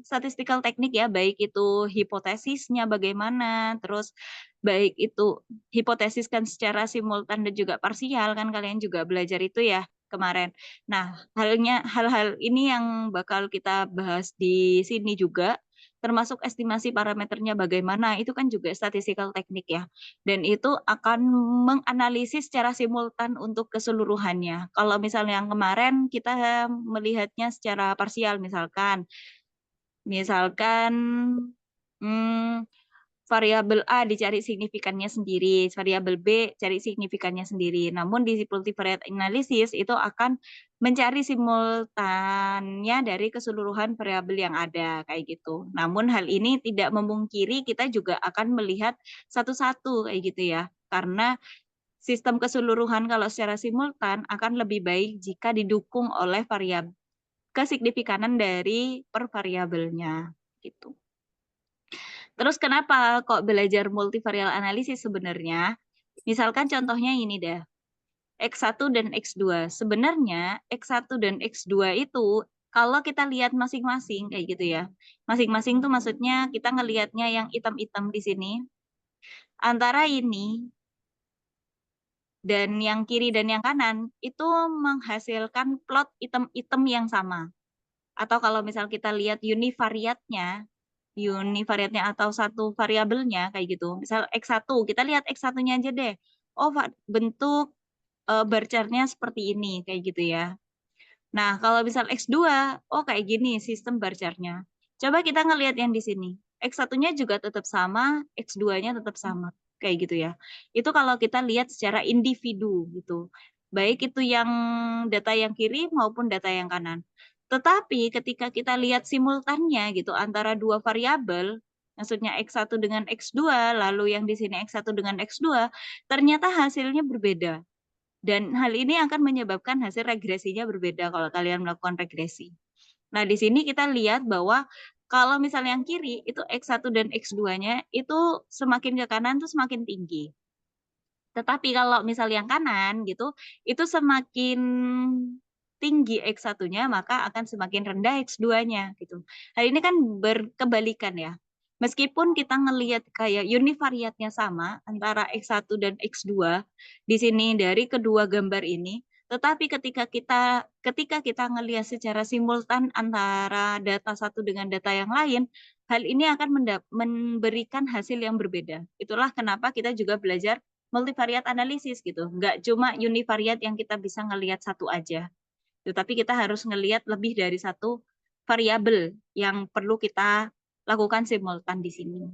statistical teknik ya, baik itu hipotesisnya bagaimana, terus baik itu hipotesiskan secara simultan dan juga parsial, kan kalian juga belajar itu ya kemarin. Nah, hal-hal ini yang bakal kita bahas di sini juga, termasuk estimasi parameternya bagaimana, itu kan juga statistical teknik ya. Dan itu akan menganalisis secara simultan untuk keseluruhannya. Kalau misalnya yang kemarin kita melihatnya secara parsial misalkan hmm, variabel A dicari signifikannya sendiri, variabel B cari signifikannya sendiri. Namun di multivariate analysis itu akan mencari simultannya dari keseluruhan variabel yang ada kayak gitu. Namun hal ini tidak memungkiri kita juga akan melihat satu-satu kayak gitu ya. Karena sistem keseluruhan kalau secara simultan akan lebih baik jika didukung oleh variabel kesignifikanan dari per variabelnya gitu. Terus kenapa kok belajar multivarial analisis sebenarnya? Misalkan contohnya ini deh, X1 dan X2. Sebenarnya X1 dan X2 itu kalau kita lihat masing-masing kayak gitu ya. Masing-masing tuh maksudnya kita ngelihatnya yang hitam-hitam di sini. Antara ini dan yang kiri dan yang kanan itu menghasilkan plot hitam-hitam yang sama. Atau kalau misal kita lihat univariatnya atau satu variabelnya kayak gitu. Misal X1, kita lihat X1-nya aja deh. Oh, bentuk bar chart-nya seperti ini kayak gitu ya. Nah, kalau misal X2, oh kayak gini sistem bar chart-nya. Coba kita ngelihat yang di sini. X1-nya juga tetap sama, X2-nya tetap sama. kayak gitu ya. Itu kalau kita lihat secara individu gitu. Baik itu yang data yang kiri maupun data yang kanan. Tetapi ketika kita lihat simultannya gitu antara dua variabel, maksudnya X1 dengan X2, lalu yang di sini X1 dengan X2, ternyata hasilnya berbeda. Dan hal ini akan menyebabkan hasil regresinya berbeda kalau kalian melakukan regresi. Nah, di sini kita lihat bahwa kalau misalnya yang kiri itu X1 dan X2-nya itu semakin ke kanan tuh semakin tinggi. Tetapi kalau misal yang kanan gitu, itu semakin tinggi X1-nya maka akan semakin rendah X2-nya gitu. Hal ini kan berkebalikan ya. Meskipun kita ngelihat kayak univariatnya sama antara X1 dan X2 di sini dari kedua gambar ini, tetapi ketika kita ngelihat secara simultan antara data satu dengan data yang lain, hal ini akan memberikan hasil yang berbeda. Itulah kenapa kita juga belajar multivariat analisis gitu. Nggak cuma univariat yang kita bisa ngelihat satu aja. Tetapi kita harus ngelihat lebih dari satu variabel yang perlu kita lakukan simultan di sini.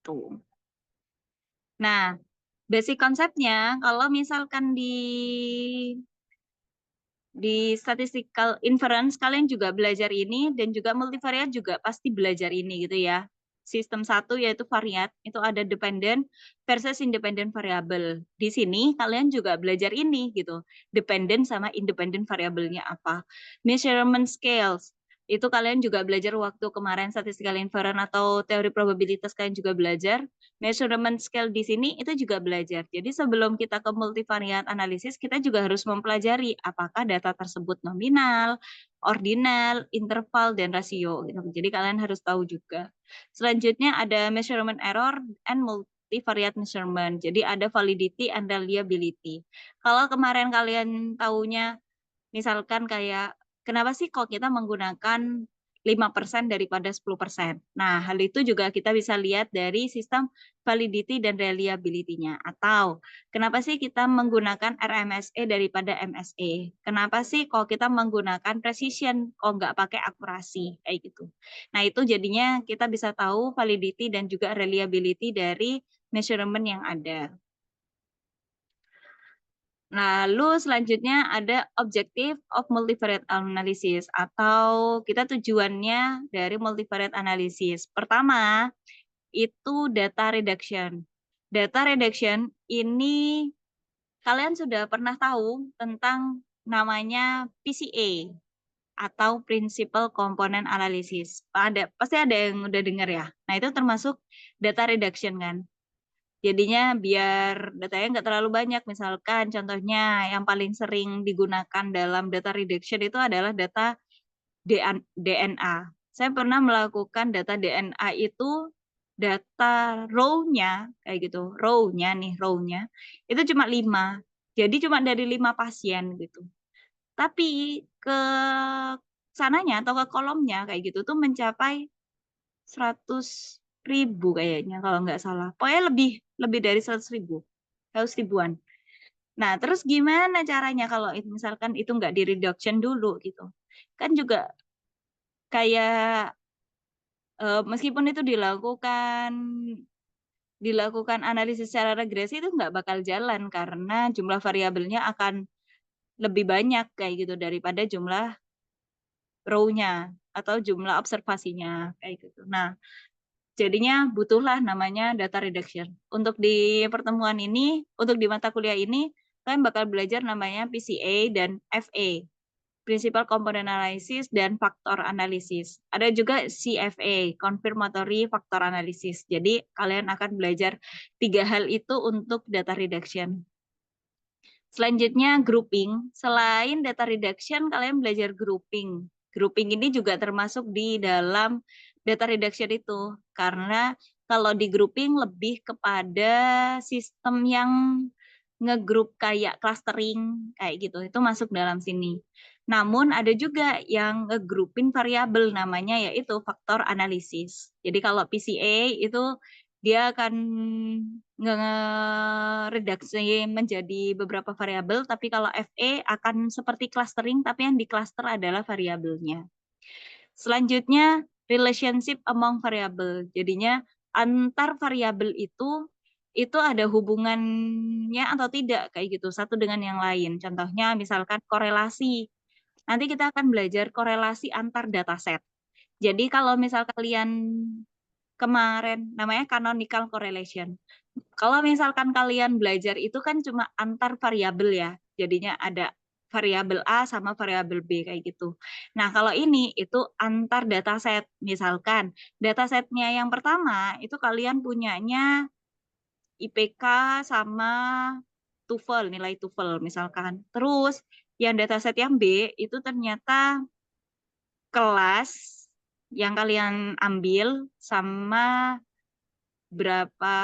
Tuh. Nah, basic konsepnya kalau misalkan di statistical inference kalian juga belajar ini dan juga multivariat juga pasti belajar ini gitu ya. Sistem satu yaitu variat, itu ada dependent versus independent variable. Di sini kalian juga belajar ini gitu. Dependent sama independent variabelnya apa. Measurement scales. Itu kalian juga belajar waktu kemarin statistical inference atau teori probabilitas kalian juga belajar. Measurement scale di sini itu juga belajar. Jadi sebelum kita ke multivariat analisis, kita juga harus mempelajari apakah data tersebut nominal, ordinal, interval, dan rasio. Gitu. Jadi kalian harus tahu juga. Selanjutnya ada measurement error and multivariate measurement. Jadi ada validity and reliability. Kalau kemarin kalian tahunya misalkan kayak kenapa sih kok kita menggunakan 5% daripada 10%. Nah, hal itu juga kita bisa lihat dari sistem validity dan reliability-nya. Atau, kenapa sih kita menggunakan RMSE daripada MSE? Kenapa sih kok kita menggunakan precision, kok nggak pakai akurasi? Kayak gitu. Nah, itu jadinya kita bisa tahu validity dan juga reliability dari measurement yang ada. Lalu selanjutnya ada objective of multivariate analysis atau kita tujuannya dari multivariate analysis. Pertama, itu data reduction. Data reduction ini kalian sudah pernah tahu tentang namanya PCA atau Principal Component Analysis. Pasti ada yang udah dengar ya. Nah, itu termasuk data reduction kan. Jadinya biar datanya nggak terlalu banyak. Misalkan contohnya yang paling sering digunakan dalam data reduction itu adalah data DNA. Saya pernah melakukan data DNA itu data row-nya kayak gitu. Row-nya nih, row-nya itu cuma 5. Jadi cuma dari 5 pasien gitu. Tapi ke sananya atau ke kolomnya kayak gitu tuh mencapai 100.000 kayaknya kalau nggak salah. Pokoknya lebih dari 100.000, 100 ribuan. Nah, terus gimana caranya kalau misalkan itu nggak di reduction dulu gitu? Kan juga kayak meskipun itu dilakukan analisis secara regresi itu nggak bakal jalan karena jumlah variabelnya akan lebih banyak kayak gitu daripada jumlah row-nya atau jumlah observasinya kayak gitu. Nah, jadinya butuhlah namanya data reduction. Untuk di pertemuan ini, untuk di mata kuliah ini, kalian bakal belajar namanya PCA dan FA, Principal Component Analysis dan Faktor Analysis. Ada juga CFA, Confirmatory Factor Analysis. Jadi kalian akan belajar 3 hal itu untuk data reduction. Selanjutnya grouping. Selain data reduction, kalian belajar grouping. Grouping ini juga termasuk di dalam data reduction itu. Karena kalau di grouping lebih kepada sistem yang ngegroup kayak clustering, kayak gitu. Itu masuk dalam sini. Namun ada juga yang ngegrouping variabel namanya yaitu faktor analisis. Jadi kalau PCA itu dia akan ngeredaksi menjadi beberapa variabel, tapi kalau FE akan seperti clustering, tapi yang di cluster adalah variabelnya. Selanjutnya, relationship among variable. Jadinya antar variabel itu ada hubungannya atau tidak kayak gitu satu dengan yang lain. Contohnya misalkan korelasi. Nanti kita akan belajar korelasi antar dataset. Jadi kalau misal kalian kemarin namanya canonical correlation. Kalau misalkan kalian belajar itu kan cuma antar variabel ya. Jadinya ada variabel A sama variabel B kayak gitu. Nah, kalau ini itu antar dataset. Misalkan datasetnya yang pertama itu kalian punyanya IPK sama TOEFL, nilai TOEFL misalkan. Terus yang dataset yang B itu ternyata kelas yang kalian ambil sama seberapa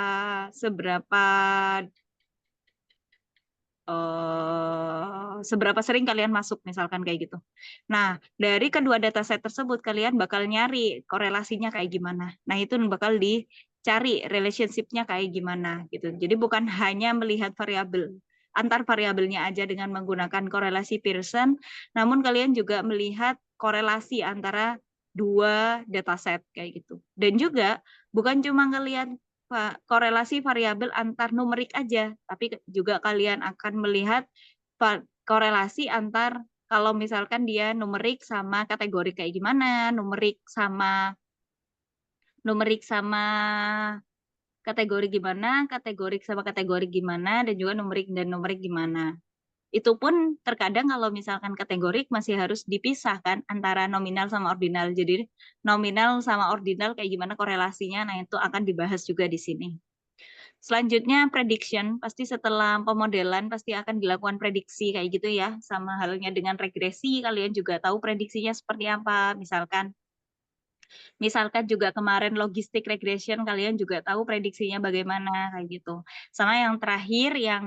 seberapa sering kalian masuk misalkan kayak gitu. Nah, dari kedua dataset tersebut kalian bakal nyari korelasinya kayak gimana. Nah, itu bakal dicari relationship-nya kayak gimana gitu. Jadi bukan hanya melihat variabel antar variabelnya aja dengan menggunakan korelasi Pearson, namun kalian juga melihat korelasi antara dua dataset kayak gitu. Dan juga bukan cuma ngelihat korelasi variabel antar numerik aja, tapi juga kalian akan melihat korelasi antar kalau misalkan dia numerik sama kategori kayak gimana, numerik sama kategori sama kategori gimana, dan juga numerik dan numerik gimana. Itu pun terkadang kalau misalkan kategorik masih harus dipisahkan antara nominal sama ordinal. Jadi nominal sama ordinal kayak gimana korelasinya, nah itu akan dibahas juga di sini. Selanjutnya prediction, pasti setelah pemodelan pasti akan dilakukan prediksi kayak gitu ya. Sama halnya dengan regresi, kalian juga tahu prediksinya seperti apa. Misalkan juga kemarin logistic regression, kalian juga tahu prediksinya bagaimana kayak gitu. Sama yang terakhir yang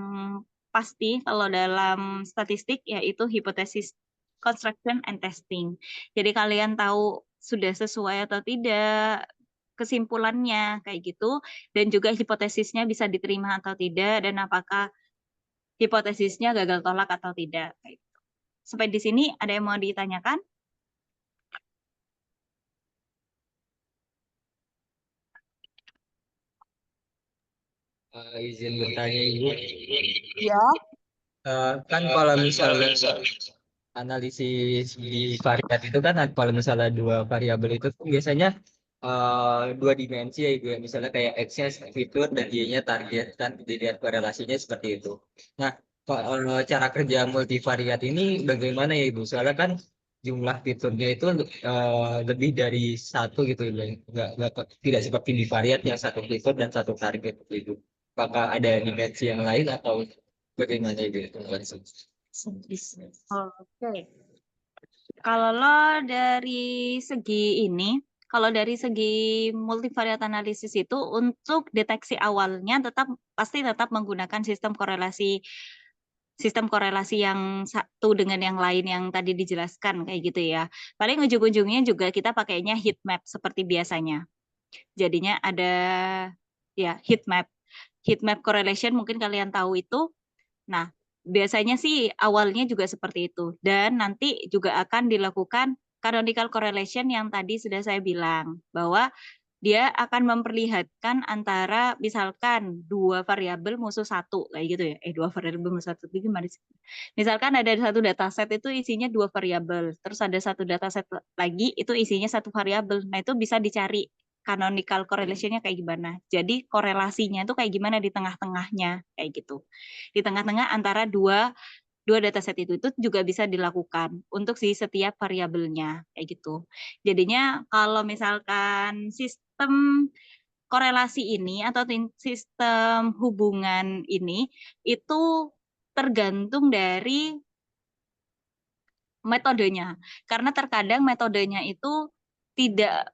pasti kalau dalam statistik yaitu hipotesis construction and testing. Jadi kalian tahu sudah sesuai atau tidak kesimpulannya kayak gitu, dan juga hipotesisnya bisa diterima atau tidak, dan apakah hipotesisnya gagal tolak atau tidak. Sampai di sini ada yang mau ditanyakan?
Izin bertanya Ibu.
Ya.
Kan kalau misalnya analisis di variat itu kan kalau misalnya dua variabel itu tuh biasanya dua dimensi ya Ibu ya. Misalnya kayak X-nya fitur dan Y-nya target kan dilihat korelasinya seperti itu. Nah, kalau cara kerja multivariat ini bagaimana ya Ibu? Soalnya kan jumlah fiturnya itu lebih dari satu gitu ya. Tidak seperti di variat yang satu fitur dan satu target gitu. Apakah ada dimensi yang lain atau bagaimana Ibu?
Oke. Kalau dari segi multivariate analysis itu untuk deteksi awalnya pasti tetap menggunakan sistem korelasi yang satu dengan yang lain yang tadi dijelaskan kayak gitu ya. Paling ujung-ujungnya juga kita pakainya heat map seperti biasanya. Jadinya ada ya heat map. Heat map correlation mungkin kalian tahu itu. Nah, biasanya sih awalnya juga seperti itu. Dan nanti juga akan dilakukan canonical correlation yang tadi sudah saya bilang. Bahwa dia akan memperlihatkan antara misalkan dua variabel musuh satu. Kayak gitu ya. Dua variabel musuh satu. Gimana sih? Misalkan ada satu dataset itu isinya dua variabel. Terus ada satu dataset lagi itu isinya satu variabel. Nah, itu bisa dicari canonical correlation-nya kayak gimana. Jadi korelasinya itu kayak gimana di tengah-tengahnya kayak gitu. Di tengah-tengah antara dua dataset itu juga bisa dilakukan untuk setiap variabelnya kayak gitu. Jadinya kalau misalkan sistem korelasi ini atau sistem hubungan ini itu tergantung dari metodenya. Karena terkadang metodenya itu tidak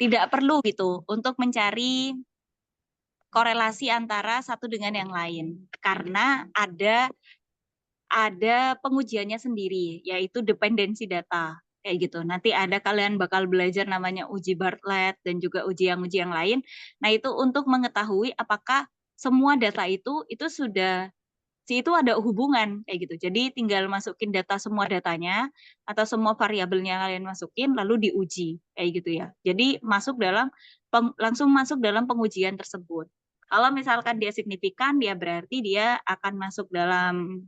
tidak perlu gitu untuk mencari korelasi antara satu dengan yang lain karena ada pengujiannya sendiri yaitu dependensi data kayak gitu. Nanti kalian bakal belajar namanya uji Bartlett dan juga uji yang lain. Nah, itu untuk mengetahui apakah semua data itu ada hubungan kayak gitu. Jadi tinggal masukin semua datanya atau semua variabelnya kalian masukin lalu diuji kayak gitu ya. Jadi masuk dalam langsung masuk dalam pengujian tersebut. Kalau misalkan dia signifikan, dia berarti dia akan masuk dalam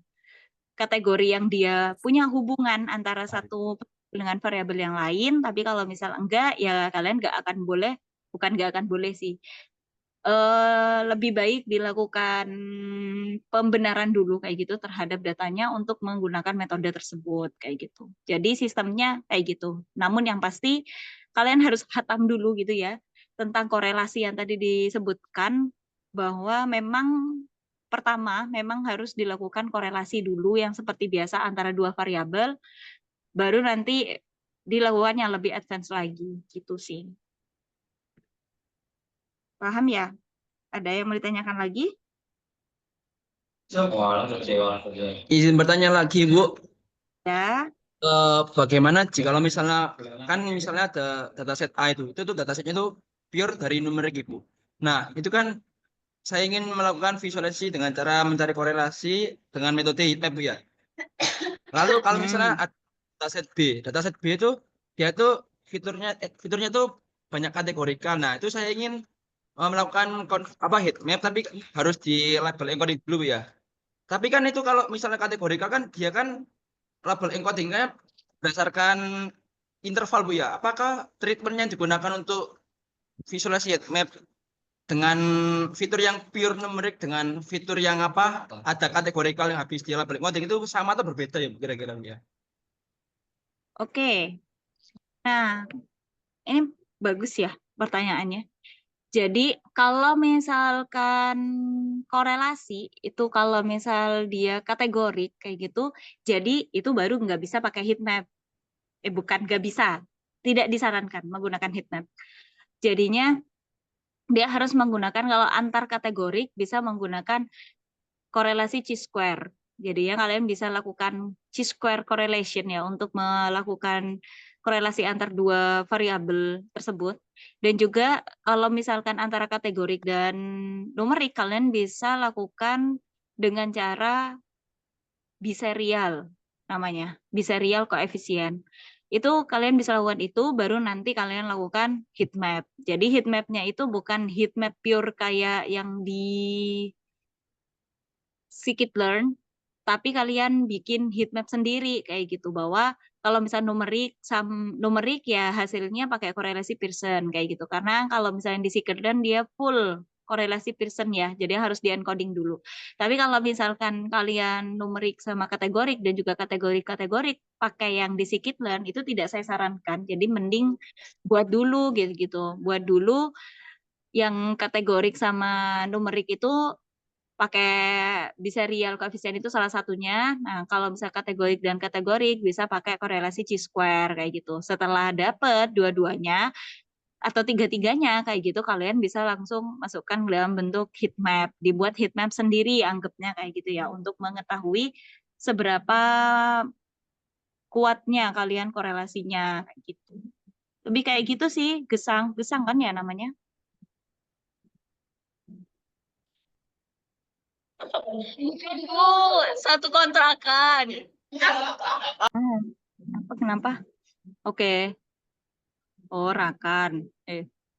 kategori yang dia punya hubungan antara satu dengan variabel yang lain. Tapi kalau misal enggak, ya kalian nggak akan boleh, bukan nggak akan boleh sih, lebih baik dilakukan pembenaran dulu kayak gitu terhadap datanya untuk menggunakan metode tersebut kayak gitu. Jadi sistemnya kayak gitu. Namun yang pasti kalian harus khatam dulu gitu ya tentang korelasi yang tadi disebutkan, bahwa memang pertama memang harus dilakukan korelasi dulu yang seperti biasa antara dua variabel, baru nanti dilakukan yang lebih advance lagi gitu sih. Paham ya? Ada yang mau ditanyakan lagi?
Izin bertanya lagi, Bu.
Ya.
Bagaimana jika kalau misalnya kan misalnya ada dataset A itu tuh datasetnya itu pure dari numerik, Ibu. Nah, itu kan saya ingin melakukan visualisasi dengan cara mencari korelasi dengan metode heatmap, Bu ya. Lalu kalau misalnya ada dataset B itu dia tuh fiturnya tuh banyak kategorikal. Nah, itu saya ingin melakukan heatmap tapi harus di label encoding dulu ya. Tapi kan itu kalau misalnya kategorikal kan dia kan label encodingnya berdasarkan interval, Bu ya. Apakah treatmentnya digunakan untuk visualisasi heatmap dengan fitur yang pure numerik dengan fitur yang ada kategorikal yang habis di label encoding itu sama atau berbeda ya, Bu, kira-kira ya?
Oke. Nah, ini bagus ya pertanyaannya. Jadi kalau misalkan korelasi itu kalau misal dia kategorik kayak gitu, jadi itu baru nggak bisa pakai heatmap. Bukan nggak bisa, tidak disarankan menggunakan heatmap. Jadinya dia harus menggunakan, kalau antar kategorik bisa menggunakan korelasi chi-square. Jadi ya kalian bisa lakukan chi-square correlation ya untuk melakukan korelasi antar dua variabel tersebut. Dan juga kalau misalkan antara kategorik dan numerik, kalian bisa lakukan dengan cara biserial namanya, biserial koefisien. Itu kalian bisa lakukan itu, baru nanti kalian lakukan heat map. Jadi heat map-nya itu bukan heat map pure kayak yang di scikit-learn, tapi kalian bikin heat map sendiri kayak gitu, bahwa kalau misalnya numerik ya hasilnya pakai korelasi Pearson kayak gitu. Karena kalau misalnya di scikit-learn dia full korelasi Pearson ya, jadi harus di encoding dulu. Tapi kalau misalkan kalian numerik sama kategorik dan juga kategorik pakai yang di scikit-learn, itu tidak saya sarankan. Jadi mending buat dulu gitu. Buat dulu yang kategorik sama numerik itu pakai biserial koefisien itu salah satunya. Nah, kalau bisa kategorik dan kategorik bisa pakai korelasi chi-square kayak gitu. Setelah dapet dua-duanya atau tiga-tiganya kayak gitu, kalian bisa langsung masukkan dalam bentuk heat map. Dibuat heat map sendiri anggapnya kayak gitu ya, untuk mengetahui seberapa kuatnya kalian korelasinya kayak gitu. Lebih kayak gitu sih, gesang kan ya namanya. Satu kontrakan. Kenapa? Oke. Oh, Rakan.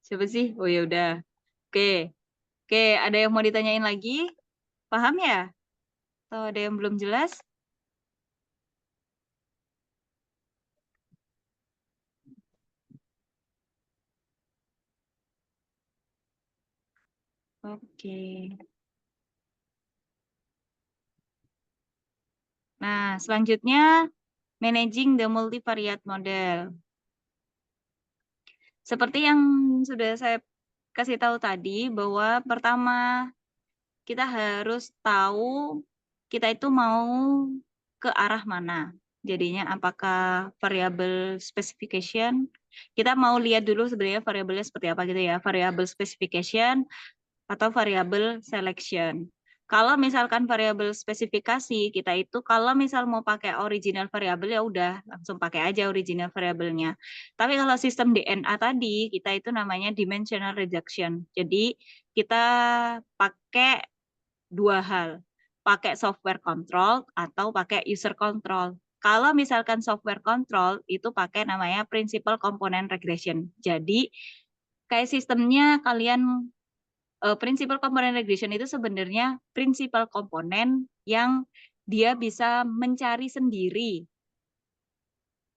Siapa sih? Oh ya udah. Oke. Oke, ada yang mau ditanyain lagi? Paham ya? Atau ada yang belum jelas? Oke. Nah, selanjutnya managing the multivariate model. Seperti yang sudah saya kasih tahu tadi, bahwa pertama kita harus tahu kita itu mau ke arah mana. Jadinya apakah variabel specification, kita mau lihat dulu sebenarnya variabelnya seperti apa gitu ya, variabel specification atau variabel selection. Kalau misalkan variabel spesifikasi kita itu, kalau misal mau pakai original variabel ya udah langsung pakai aja original variabelnya. Tapi kalau sistem DNA tadi kita itu namanya dimensional reduction. Jadi kita pakai dua hal, pakai software control atau pakai user control. Kalau misalkan software control itu pakai namanya principal component regression. Jadi kayak sistemnya kalian principal component regression itu sebenarnya principal komponen yang dia bisa mencari sendiri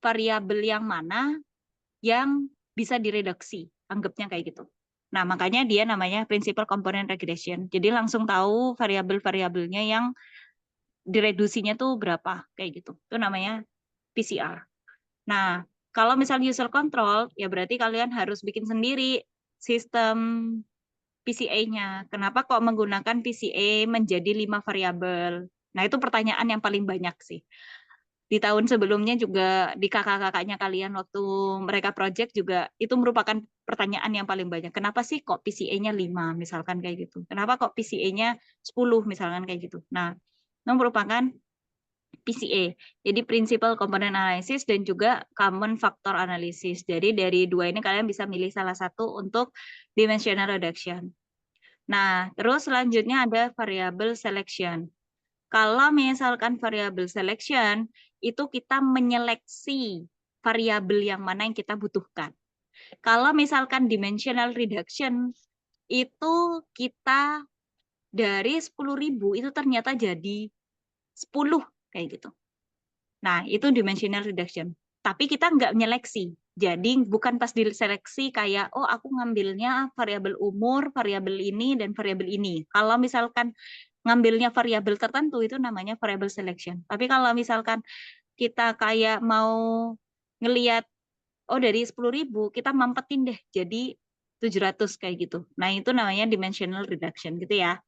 variabel yang mana yang bisa direduksi, anggapnya kayak gitu. Nah, makanya dia namanya principal component regression. Jadi langsung tahu variabel-variabelnya yang direduksinya tuh berapa, kayak gitu. Itu namanya PCR. Nah, kalau misal user control, ya berarti kalian harus bikin sendiri sistem PCA-nya. Kenapa kok menggunakan PCA menjadi 5 variabel? Nah, itu pertanyaan yang paling banyak sih. Di tahun sebelumnya juga di kakak-kakaknya kalian waktu mereka project juga itu merupakan pertanyaan yang paling banyak. Kenapa sih kok PCA-nya 5 misalkan kayak gitu? Kenapa kok PCA-nya 10 misalkan kayak gitu? Nah, itu merupakan PCA. Jadi Principal Component Analysis dan juga Common Factor Analysis. Jadi dari dua ini kalian bisa milih salah satu untuk dimensional reduction. Nah, terus selanjutnya ada variable selection. Kalau misalkan variable selection, itu kita menyeleksi variabel yang mana yang kita butuhkan. Kalau misalkan dimensional reduction, itu kita dari 10.000 itu ternyata jadi 10 kayak gitu. Nah, itu dimensional reduction. Tapi kita nggak menyeleksi. Jadi bukan pas diseleksi kayak, oh aku ngambilnya variabel umur, variabel ini, dan variabel ini. Kalau misalkan ngambilnya variabel tertentu, itu namanya variable selection. Tapi kalau misalkan kita kayak mau ngelihat, oh dari 10.000, kita mampetin deh jadi 700 kayak gitu. Nah, itu namanya dimensional reduction gitu ya.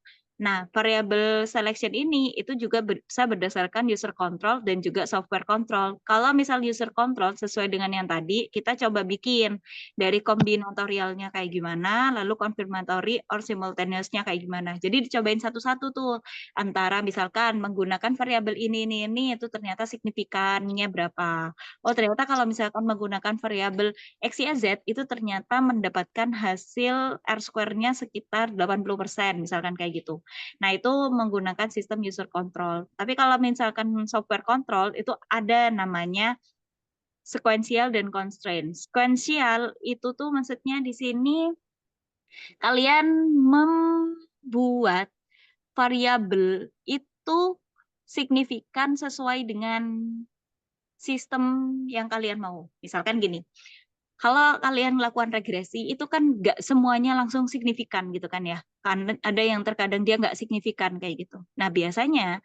Nah, variable selection ini itu juga bisa berdasarkan user control dan juga software control. Kalau misal user control sesuai dengan yang tadi, kita coba bikin dari kombinatorialnya kayak gimana, lalu confirmatory or simultaneousnya kayak gimana. Jadi dicobain satu-satu tuh, antara misalkan menggunakan variabel ini, itu ternyata signifikannya berapa. Oh, ternyata kalau misalkan menggunakan variabel X, Y, Z, itu ternyata mendapatkan hasil R-square-nya sekitar 80%, misalkan kayak gitu. Nah, itu menggunakan sistem user control. Tapi kalau misalkan software control, itu ada namanya sequential dan constraint. Sequential itu tuh maksudnya di sini kalian membuat variabel itu signifikan sesuai dengan sistem yang kalian mau. Misalkan gini, kalau kalian melakukan regresi itu kan nggak semuanya langsung signifikan gitu kan ya. Kan ada yang terkadang dia nggak signifikan kayak gitu. Nah, biasanya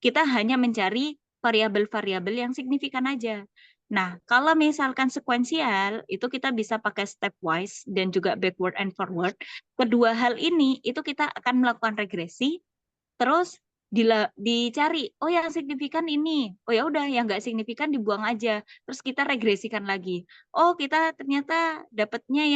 kita hanya mencari variabel-variabel yang signifikan aja. Nah, kalau misalkan sekuensial itu kita bisa pakai stepwise dan juga backward and forward. Kedua hal ini itu kita akan melakukan regresi terus dicari, oh yang signifikan ini, oh ya udah yang nggak signifikan dibuang aja, terus kita regresikan lagi. Oh kita ternyata dapatnya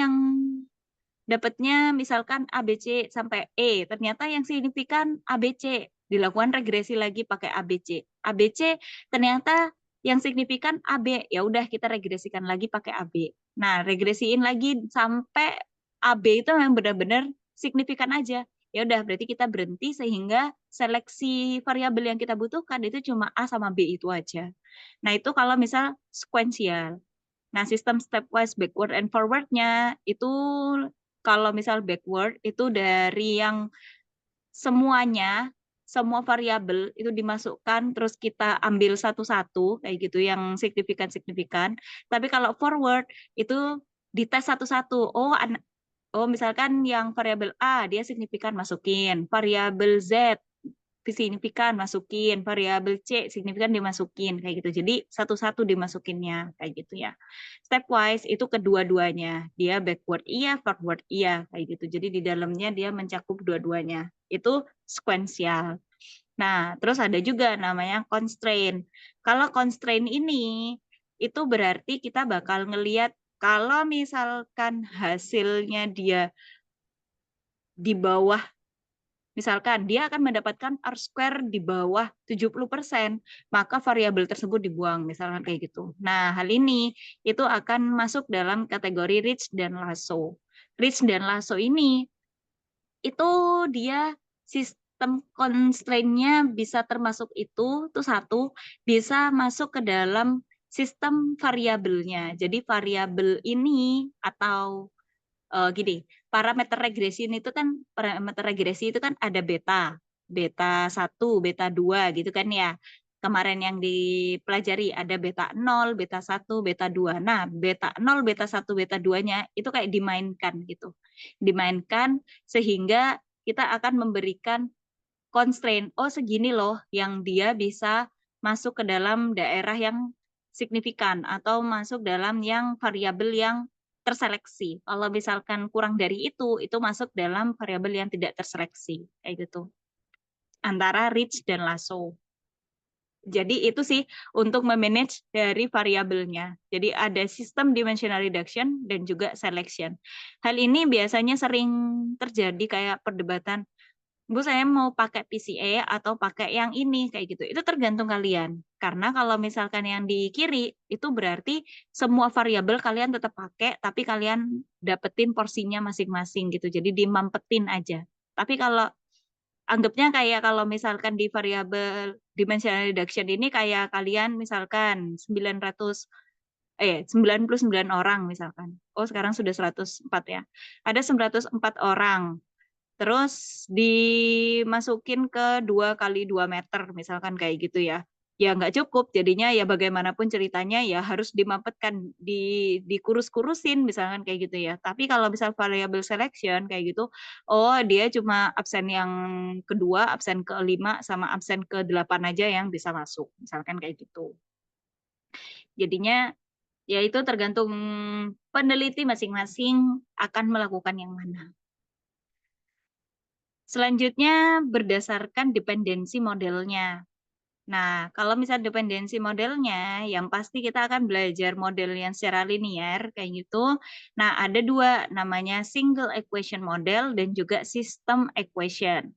misalkan ABC sampai E, ternyata yang signifikan ABC, dilakukan regresi lagi pakai ABC. ABC ternyata yang signifikan AB, ya udah kita regresikan lagi pakai AB. Nah regresiin lagi sampai AB itu memang benar-benar signifikan aja. Ya udah berarti kita berhenti sehingga seleksi variabel yang kita butuhkan itu cuma A sama B itu aja. Nah, itu kalau misal sequential. Nah, sistem stepwise backward and forward-nya itu kalau misal backward itu dari yang semuanya, semua variabel itu dimasukkan terus kita ambil satu-satu kayak gitu yang signifikan-signifikan. Tapi kalau forward itu dites satu-satu. Oh, misalkan yang variabel A dia signifikan masukin, variabel Z signifikan masukin, variabel C signifikan dimasukin kayak gitu. Jadi satu-satu dimasukinnya kayak gitu ya. Stepwise itu kedua-duanya. Dia backward iya, forward iya kayak gitu. Jadi di dalamnya dia mencakup dua-duanya. Itu sequential. Nah, terus ada juga namanya constraint. Kalau constraint ini itu berarti kita bakal ngelihat kalau misalkan hasilnya dia di bawah, misalkan dia akan mendapatkan R-square di bawah 70%, maka variabel tersebut dibuang, misalkan kayak gitu. Nah, hal ini itu akan masuk dalam kategori Ridge dan Lasso. Ridge dan Lasso ini itu dia sistem constraint-nya bisa termasuk itu satu, bisa masuk ke dalam sistem variabelnya. Jadi variabel ini atau gini, parameter regresi itu kan ada beta 1, beta 2 gitu kan ya. Kemarin yang dipelajari ada beta 0, beta 1, beta 2. Nah, beta 0, beta 1, beta 2-nya itu kayak dimainkan gitu. Dimainkan sehingga kita akan memberikan constraint, oh segini loh yang dia bisa masuk ke dalam daerah yang signifikan atau masuk dalam yang variabel yang terseleksi. Kalau misalkan kurang dari itu masuk dalam variabel yang tidak terseleksi, kayak gitu. Antara rich dan lasso. Jadi itu sih untuk memanage dari variabelnya. Jadi ada sistem dimensional reduction dan juga selection. Hal ini biasanya sering terjadi kayak perdebatan, Bu, saya mau pakai PCA atau pakai yang ini, kayak gitu. Itu tergantung kalian. Karena kalau misalkan yang di kiri, itu berarti semua variabel kalian tetap pakai, tapi kalian dapetin porsinya masing-masing gitu. Jadi dimampetin aja. Tapi kalau anggapnya kayak kalau misalkan di variabel dimensional reduction ini kayak kalian misalkan 99 orang misalkan. Oh, sekarang sudah 104 ya. Ada 104 orang. Terus dimasukin ke 2 kali 2 meter misalkan kayak gitu ya. Ya nggak cukup, jadinya ya bagaimanapun ceritanya ya harus dimampetkan, dikurus-kurusin misalkan kayak gitu ya. Tapi kalau misal variable selection kayak gitu, oh dia cuma absen yang kedua, absen ke-5 sama absen ke-8 aja yang bisa masuk, misalkan kayak gitu. Jadinya ya itu tergantung peneliti masing-masing akan melakukan yang mana. Selanjutnya berdasarkan dependensi modelnya. Nah, kalau misal dependensi modelnya, yang pasti kita akan belajar model yang secara linear, kayak gitu. Nah, ada 2, namanya single equation model dan juga system equation.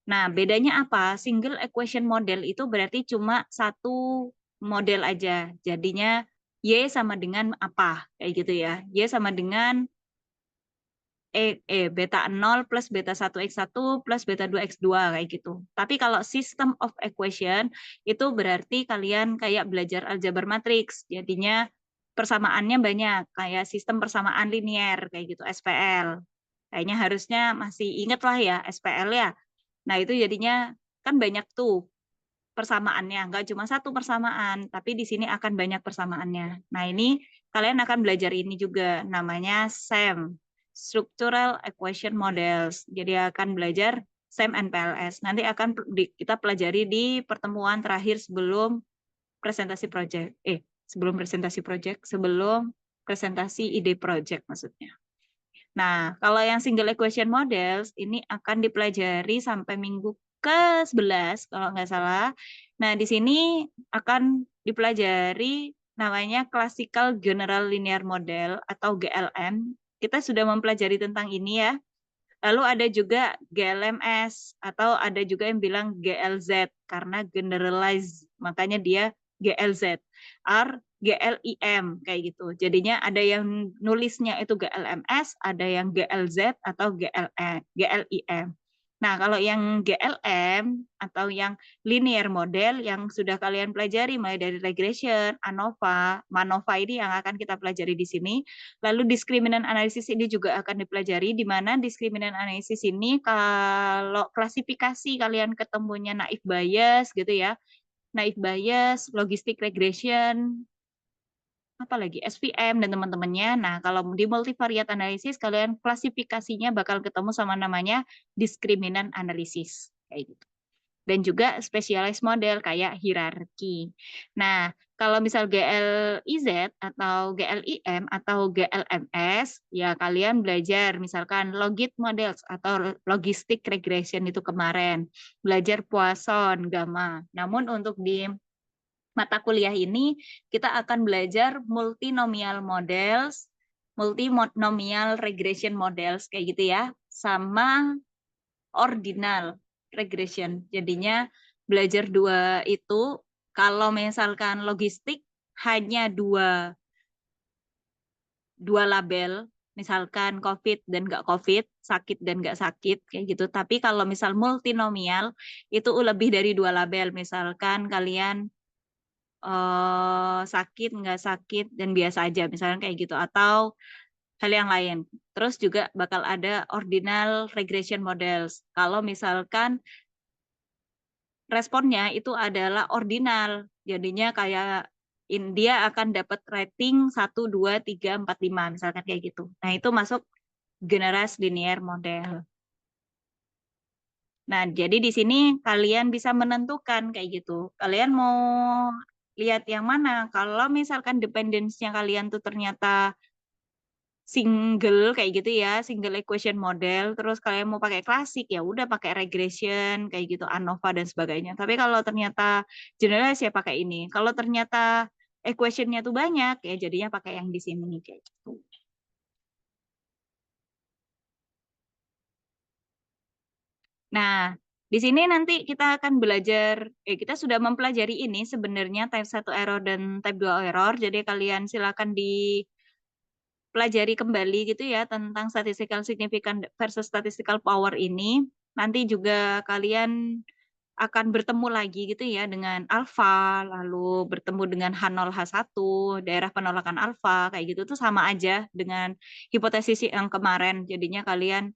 Nah, bedanya apa? Single equation model itu berarti cuma satu model aja. Jadinya Y sama dengan apa? Kayak gitu ya. Y sama dengan beta 0 plus beta 1x1 plus beta 2x2 kayak gitu. Tapi kalau system of equation itu berarti kalian kayak belajar aljabar matriks. Jadinya persamaannya banyak, kayak sistem persamaan linier kayak gitu, SPL. Kayaknya harusnya masih inget lah ya SPL ya. Nah, itu jadinya kan banyak tuh persamaannya, nggak cuma satu persamaan, tapi di sini akan banyak persamaannya. Nah, ini kalian akan belajar ini juga, namanya SEM, Structural Equation Models. Jadi akan belajar SEM NPLS. Nanti akan kita pelajari di pertemuan terakhir sebelum presentasi project. Sebelum presentasi project, sebelum presentasi ide project maksudnya. Nah, kalau yang single equation models ini akan dipelajari sampai minggu ke-11 kalau nggak salah. Nah, di sini akan dipelajari namanya Classical General Linear Model atau GLM. Kita sudah mempelajari tentang ini ya. Lalu ada juga GLMS atau ada juga yang bilang GLZ karena generalize, makanya dia GLZ. GLIM kayak gitu. Jadinya ada yang nulisnya itu GLMS, ada yang GLZ atau GLIM. Nah, kalau yang GLM atau yang linear model yang sudah kalian pelajari mulai dari regression, ANOVA, MANOVA ini yang akan kita pelajari di sini. Lalu diskriminan analisis ini juga akan dipelajari, di mana diskriminan analisis ini kalau klasifikasi kalian ketemunya naive bias gitu ya, naive bias, logistic regression, apalagi SVM dan teman-temannya. Nah, kalau di multivariate analisis kalian klasifikasinya bakal ketemu sama namanya diskriminan analisis kayak gitu. Dan juga specialized model kayak hierarki. Nah, kalau misal GLIZ atau GLIM atau GLMS, ya kalian belajar misalkan logit models atau logistic regression itu kemarin. Belajar Poisson, gamma. Namun untuk di mata kuliah ini kita akan belajar multinomial models, multinomial regression models kayak gitu ya, sama ordinal regression. Jadinya belajar 2 itu, kalau misalkan logistik hanya dua label, misalkan COVID dan nggak COVID, sakit dan nggak sakit, kayak gitu. Tapi kalau misal multinomial, itu lebih dari 2 label. Misalkan kalian sakit, nggak sakit, dan biasa aja, misalkan kayak gitu. Atau hal yang lain. Terus juga bakal ada ordinal regression models. Kalau misalkan responnya itu adalah ordinal, jadinya kayak dia akan dapat rating 1, 2, 3, 4, 5, misalkan kayak gitu. Nah, itu masuk generalized linear model. Nah, jadi di sini kalian bisa menentukan kayak gitu. Kalian mau lihat yang mana? Kalau misalkan dependence-nya kalian tuh ternyata single kayak gitu ya, single equation model, terus kalian mau pakai klasik ya udah pakai regression kayak gitu, ANOVA dan sebagainya. Tapi kalau ternyata generalize ya pakai ini. Kalau ternyata equation-nya tuh banyak ya jadinya pakai yang di sini kayak gitu. Nah, di sini nanti kita akan belajar, kita sudah mempelajari ini sebenarnya type 1 error dan type 2 error. Jadi kalian silakan dipelajari kembali gitu ya tentang statistical significance versus statistical power ini. Nanti juga kalian akan bertemu lagi gitu ya dengan alfa, lalu bertemu dengan H0, H1, daerah penolakan alfa, kayak gitu tuh sama aja dengan hipotesis yang kemarin. Jadinya kalian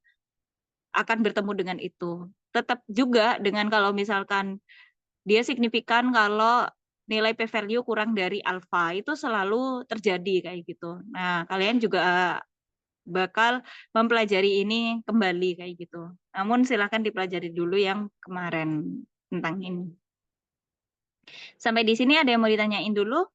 akan bertemu dengan itu. Tetap juga dengan kalau misalkan dia signifikan kalau nilai p-value kurang dari alfa, itu selalu terjadi kayak gitu. Nah, kalian juga bakal mempelajari ini kembali kayak gitu. Namun silakan dipelajari dulu yang kemarin tentang ini. Sampai di sini ada yang mau ditanyain dulu?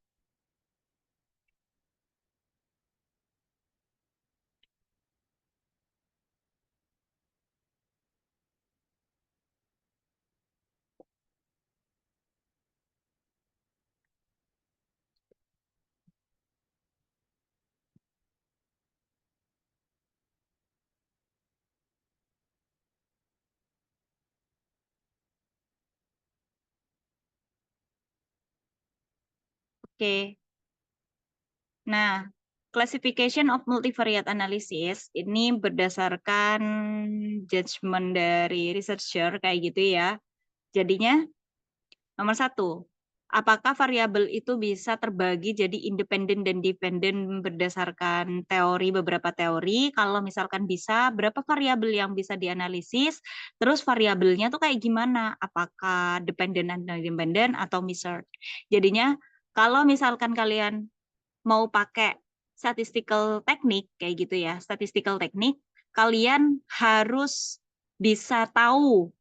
Oke. Nah, classification of multivariate analysis ini berdasarkan judgment dari researcher kayak gitu ya. Jadinya nomor 1, apakah variabel itu bisa terbagi jadi independen dan dependen berdasarkan beberapa teori? Kalau misalkan bisa, berapa variabel yang bisa dianalisis? Terus variabelnya tuh kayak gimana? Apakah dependen dan independen atau measured? Jadinya kalau misalkan kalian mau pakai statistical teknik kayak gitu ya, statistical teknik, kalian harus bisa tahu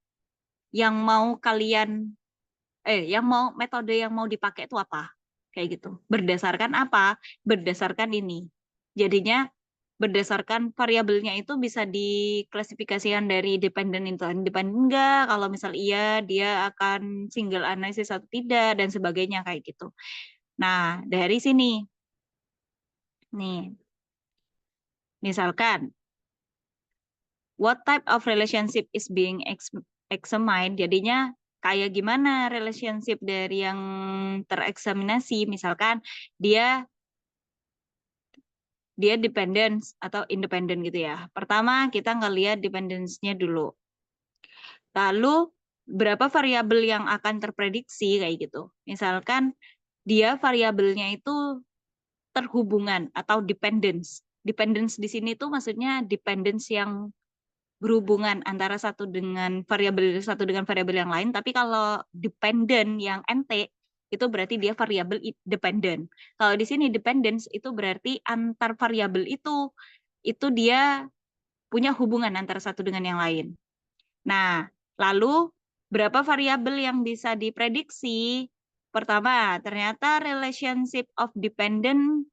yang mau kalian metode yang mau dipakai itu apa kayak gitu. Berdasarkan apa? Berdasarkan ini. Jadinya berdasarkan variabelnya itu bisa diklasifikasikan dari dependen itu independen enggak, kalau misal iya dia akan single analysis atau tidak dan sebagainya kayak gitu. Nah, dari sini nih misalkan what type of relationship is being examined, jadinya kayak gimana relationship dari yang tereksaminasi, misalkan dia dependence atau independent gitu ya. Pertama kita ngelihat dependence-nya dulu. Lalu berapa variabel yang akan terprediksi kayak gitu. Misalkan dia variabelnya itu terhubungan atau dependence. Dependence di sini tuh maksudnya dependence yang berhubungan antara satu dengan variabel yang lain, tapi kalau dependent yang NT itu berarti dia variabel dependent. Kalau di sini dependence itu berarti antar variabel itu dia punya hubungan antara satu dengan yang lain. Nah, lalu berapa variabel yang bisa diprediksi? Pertama, ternyata relationship of dependent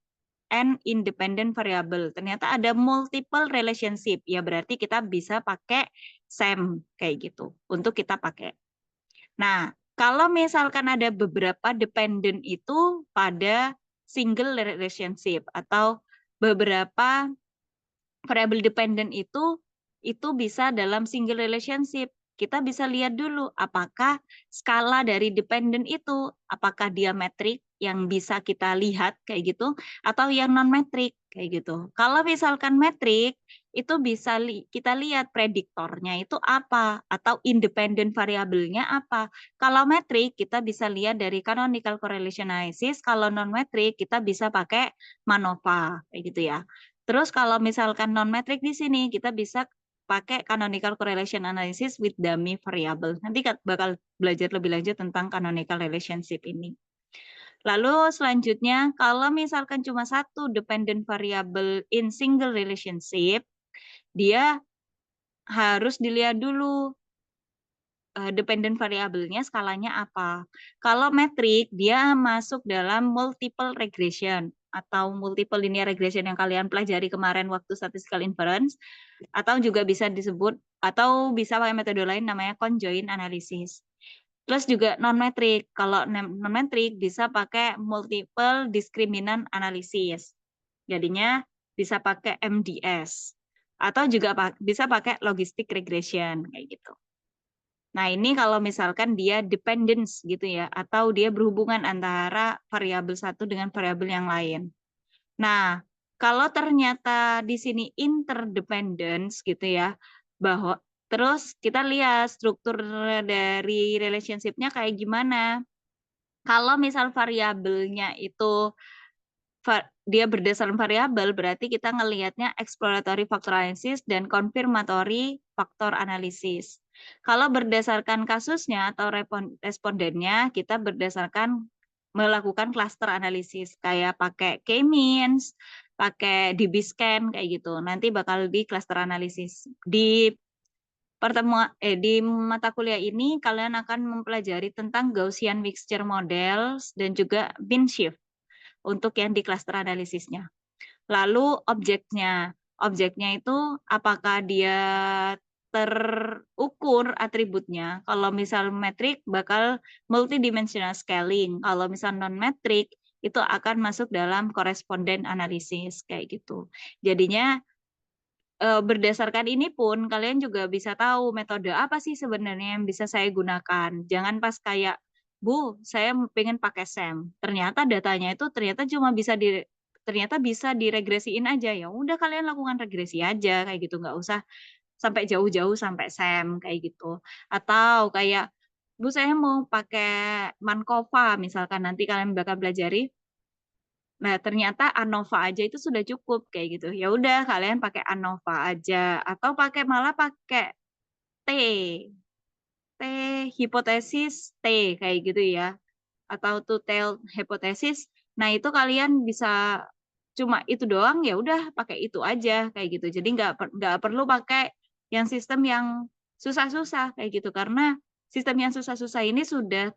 and independent variable. Ternyata ada multiple relationship. Ya berarti kita bisa pakai SAM kayak gitu untuk kita pakai. Nah, kalau misalkan ada beberapa dependent itu pada single relationship atau beberapa variable dependent itu bisa dalam single relationship. Kita bisa lihat dulu apakah skala dari dependent itu, apakah dia metrik yang bisa kita lihat kayak gitu, atau yang non-metrik kayak gitu. Kalau misalkan metrik, itu bisa kita lihat prediktornya itu apa, atau independent variabelnya apa. Kalau metrik, kita bisa lihat dari canonical correlation analysis, kalau non-metrik, kita bisa pakai MANOVA kayak gitu ya. Terus kalau misalkan non-metric di sini kita bisa pakai canonical correlation analysis with dummy variable. Nanti bakal belajar lebih lanjut tentang canonical relationship ini. Lalu selanjutnya, kalau misalkan cuma satu dependent variable in single relationship, dia harus dilihat dulu dependent variabelnya skalanya apa. Kalau metrik, dia masuk dalam multiple regression atau multiple linear regression yang kalian pelajari kemarin waktu statistical inference, atau juga bisa disebut, atau bisa pakai metode lain namanya conjoint analysis. Plus juga non-metrik. Kalau non-metrik bisa pakai multiple discriminant analysis. Jadinya bisa pakai MDS. Atau juga bisa pakai logistic regression kayak gitu. Nah, ini kalau misalkan dia dependence gitu ya, atau dia berhubungan antara variabel satu dengan variabel yang lain. Nah, kalau ternyata di sini interdependence gitu ya, bahwa terus kita lihat struktur dari relationship-nya kayak gimana. Kalau misal variabelnya itu dia berdasarkan variabel, berarti kita ngelihatnya exploratory factor analysis dan confirmatory factor analysis. Kalau berdasarkan kasusnya atau respondennya, kita berdasarkan melakukan cluster analisis kayak pakai K-means, pakai DB-scan kayak gitu. Nanti bakal di cluster analisis. Di di mata kuliah ini kalian akan mempelajari tentang Gaussian mixture models dan juga bin shift untuk yang di cluster analisisnya. Lalu objeknya itu apakah dia terukur atributnya. Kalau misal metrik bakal multidimensional scaling. Kalau misal non-metrik itu akan masuk dalam correspondent analysis kayak gitu. Jadinya berdasarkan ini pun kalian juga bisa tahu metode apa sih sebenarnya yang bisa saya gunakan. Jangan pas kayak, Bu, saya pengen pakai SEM. Ternyata datanya itu ternyata bisa diregresiin aja. Ya udah kalian lakukan regresi aja kayak gitu, nggak usah sampai jauh-jauh sampai SEM kayak gitu. Atau kayak, Bu, saya mau pakai Mankova misalkan, nanti kalian bakal pelajari. Nah, ternyata ANOVA aja itu sudah cukup kayak gitu. Ya udah kalian pakai ANOVA aja atau malah pakai T. T hipotesis T kayak gitu ya. Atau two-tailed hypothesis. Nah, itu kalian bisa cuma itu doang, ya udah pakai itu aja kayak gitu. Jadi nggak perlu pakai yang sistem yang susah-susah kayak gitu, karena sistem yang susah-susah ini sudah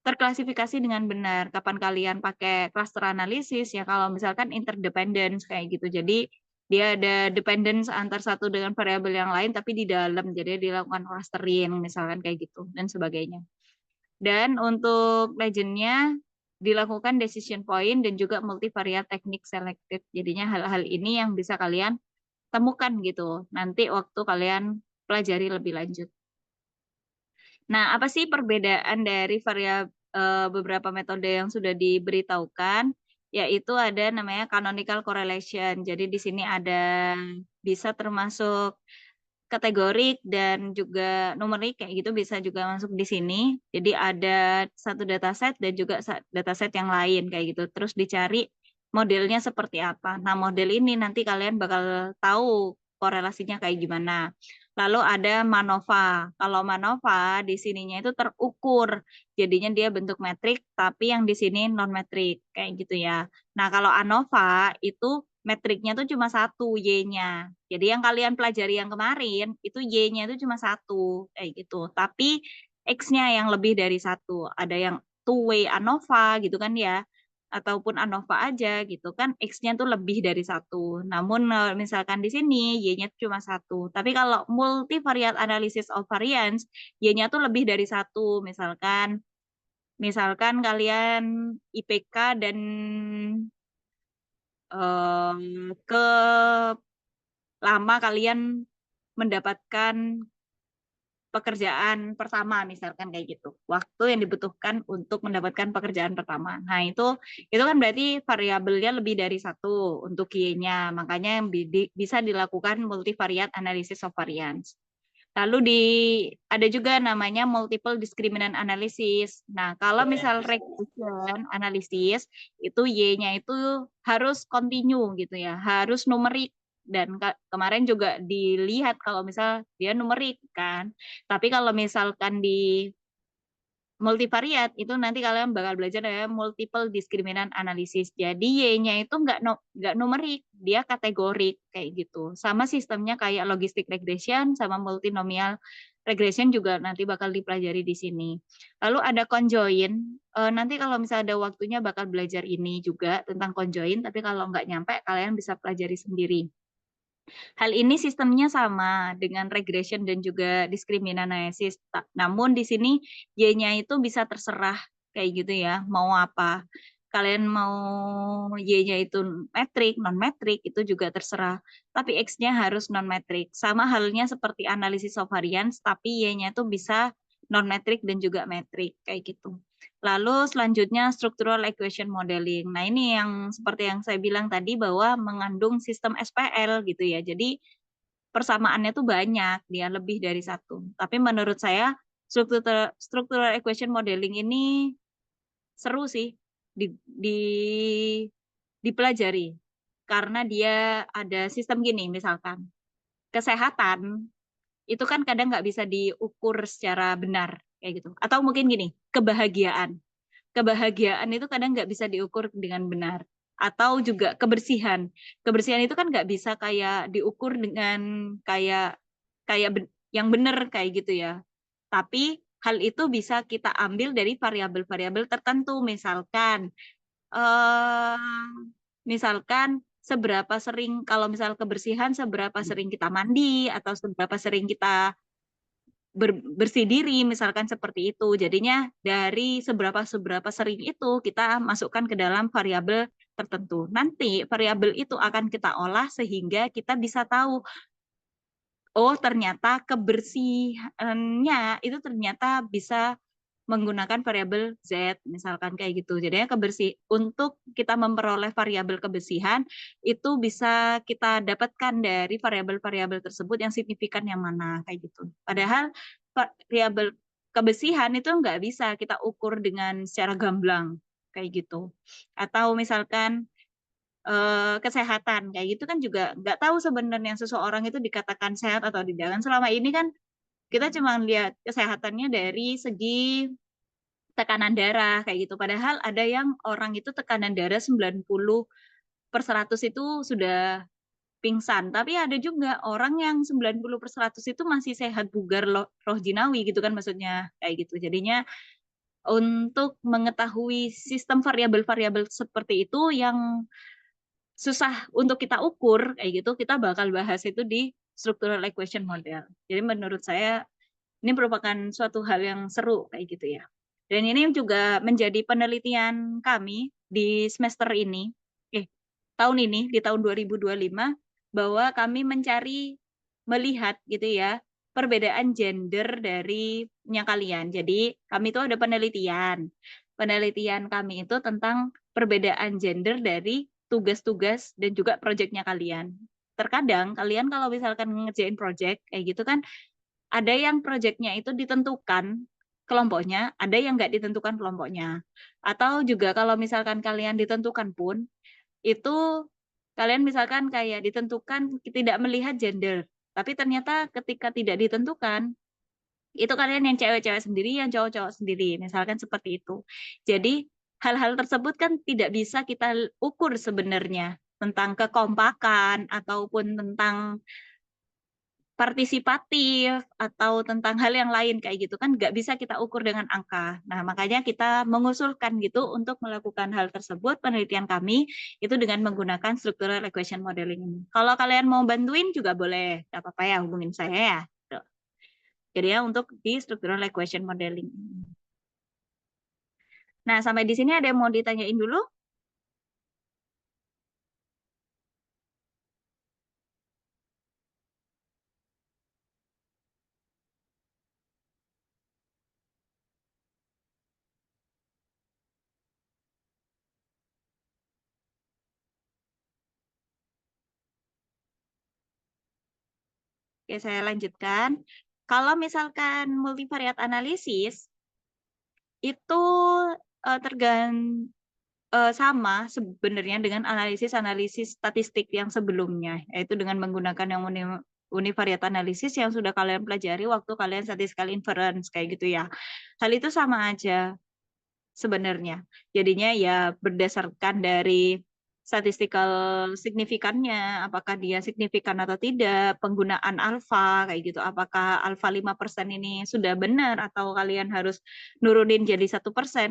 terklasifikasi dengan benar. Kapan kalian pakai cluster analisis ya kalau misalkan interdependence kayak gitu. Jadi dia ada dependence antar satu dengan variabel yang lain tapi di dalam, jadi dilakukan clustering misalkan kayak gitu dan sebagainya. Dan untuk legendnya dilakukan decision point dan juga multivariate teknik selektif. Jadinya hal-hal ini yang bisa kalian temukan gitu nanti waktu kalian pelajari lebih lanjut. Nah, apa sih perbedaan dari beberapa metode yang sudah diberitahukan? Yaitu ada namanya canonical correlation. Jadi di sini ada bisa termasuk kategorik dan juga numerik kayak gitu, bisa juga masuk di sini. Jadi ada satu dataset dan juga dataset yang lain kayak gitu. Terus dicari modelnya seperti apa. Nah, model ini nanti kalian bakal tahu korelasinya kayak gimana. Lalu ada MANOVA. Kalau MANOVA di sininya itu terukur. Jadinya dia bentuk metrik, tapi yang di sini non metrik kayak gitu ya. Nah, kalau ANOVA itu metriknya tuh cuma satu, Y-nya. Jadi yang kalian pelajari yang kemarin, itu Y-nya itu cuma satu, kayak gitu. Tapi X-nya yang lebih dari satu. Ada yang two-way ANOVA gitu kan ya, ataupun ANOVA aja gitu kan, X-nya tuh lebih dari satu. Namun misalkan di sini, Y-nya cuma satu. Tapi kalau multivariate analysis of variance, Y-nya tuh lebih dari satu. Misalkan kalian IPK dan ke lama kalian mendapatkan pekerjaan pertama misalkan kayak gitu, waktu yang dibutuhkan untuk mendapatkan pekerjaan pertama. Nah, itu kan berarti variabelnya lebih dari satu untuk Y-nya, makanya bisa dilakukan multivariate analysis of variance. Lalu ada juga namanya multiple discriminant analysis. Nah, kalau misal regression analysis itu Y-nya itu harus continue gitu ya, harus numerik. Dan kemarin juga dilihat kalau misal dia numerik kan. Tapi kalau misalkan di multivariat itu nanti kalian bakal belajar ya multiple discriminant analysis. Jadi Y-nya itu nggak numerik, dia kategorik kayak gitu. Sama sistemnya kayak logistic regression sama multinomial regression juga nanti bakal dipelajari di sini. Lalu ada conjoin. Nanti kalau misalnya ada waktunya bakal belajar ini juga tentang conjoin, tapi kalau nggak nyampe kalian bisa pelajari sendiri. Hal ini sistemnya sama dengan regression dan juga discriminant analysis. Namun di sini Y-nya itu bisa terserah kayak gitu ya, mau apa. Kalian mau Y-nya itu metrik, non-metrik, itu juga terserah. Tapi X-nya harus non-metrik. Sama halnya seperti analisis of variance, tapi Y-nya itu bisa non-metrik dan juga metrik, kayak gitu. Lalu selanjutnya structural equation modeling. Nah, ini yang seperti yang saya bilang tadi bahwa mengandung sistem SPL gitu ya. Jadi persamaannya tuh banyak, dia lebih dari satu. Tapi menurut saya structural equation modeling ini seru sih dipelajari karena dia ada sistem gini misalkan kesehatan itu kan kadang nggak bisa diukur secara benar kayak gitu. Atau mungkin gini, kebahagiaan. Kebahagiaan itu kadang nggak bisa diukur dengan benar. Atau juga kebersihan. Kebersihan itu kan nggak bisa kayak diukur dengan kayak kayak yang benar kayak gitu ya. Tapi hal itu bisa kita ambil dari variabel-variabel tertentu. Eh, misalkan seberapa sering kalau misal kebersihan seberapa sering kita mandi atau seberapa sering kita bersih diri misalkan seperti itu. Jadinya dari seberapa sering itu kita masukkan ke dalam variabel tertentu. Nanti variabel itu akan kita olah sehingga kita bisa tahu oh ternyata kebersihannya itu ternyata bisa menggunakan variabel Z misalkan kayak gitu. Jadinya untuk kita memperoleh variabel kebersihan itu bisa kita dapatkan dari variabel-variabel tersebut yang signifikan yang mana kayak gitu. Padahal variabel kebersihan itu nggak bisa kita ukur dengan secara gamblang kayak gitu. Atau misalkan kesehatan kayak gitu kan juga nggak tahu sebenarnya seseorang itu dikatakan sehat atau tidak. Kan selama ini kan kita cuma lihat kesehatannya dari segi tekanan darah kayak gitu. Padahal ada yang orang itu tekanan darah 90/100 itu sudah pingsan. Tapi ada juga orang yang 90/100 itu masih sehat bugar roh jinawi gitu kan maksudnya kayak gitu. Jadinya untuk mengetahui sistem variabel-variabel seperti itu yang susah untuk kita ukur kayak gitu, kita bakal bahas itu di structural equation model. Jadi menurut saya ini merupakan suatu hal yang seru kayak gitu ya. Dan ini juga menjadi penelitian kami di semester ini, tahun ini, di tahun 2025, bahwa kami melihat gitu ya, perbedaan gender dari kalian. Jadi kami itu ada penelitian. Penelitian kami itu tentang perbedaan gender dari tugas-tugas dan juga proyeknya kalian. Terkadang kalian kalau misalkan ngerjain proyek kayak gitu kan, ada yang proyeknya itu ditentukan kelompoknya, ada yang nggak ditentukan kelompoknya. Atau juga kalau misalkan kalian ditentukan pun, itu kalian misalkan kayak ditentukan tidak melihat gender. Tapi ternyata ketika tidak ditentukan, itu kalian yang cewek-cewek sendiri, yang cowok-cowok sendiri. Misalkan seperti itu. Jadi hal-hal tersebut kan tidak bisa kita ukur sebenarnya tentang kekompakan ataupun tentang partisipatif atau tentang hal yang lain kayak gitu kan nggak bisa kita ukur dengan angka. Nah, makanya kita mengusulkan gitu untuk melakukan hal tersebut penelitian kami itu dengan menggunakan structural equation modeling ini. Kalau kalian mau bantuin juga boleh, nggak apa-apa ya hubungin saya ya. Tuh. Jadi ya untuk di structural equation modeling. Nah, sampai di sini ada yang mau ditanyain dulu? Oke, saya lanjutkan. Kalau misalkan multivariat analisis itu sama sebenarnya dengan analisis statistik yang sebelumnya, yaitu dengan menggunakan yang univariate analisis yang sudah kalian pelajari waktu kalian statistical inference kayak gitu ya. Hal itu sama aja sebenarnya. Jadinya ya berdasarkan dari statistical signifikannya, apakah dia signifikan atau tidak, penggunaan alfa kayak gitu, apakah alfa 5% ini sudah benar atau kalian harus nurunin jadi 1%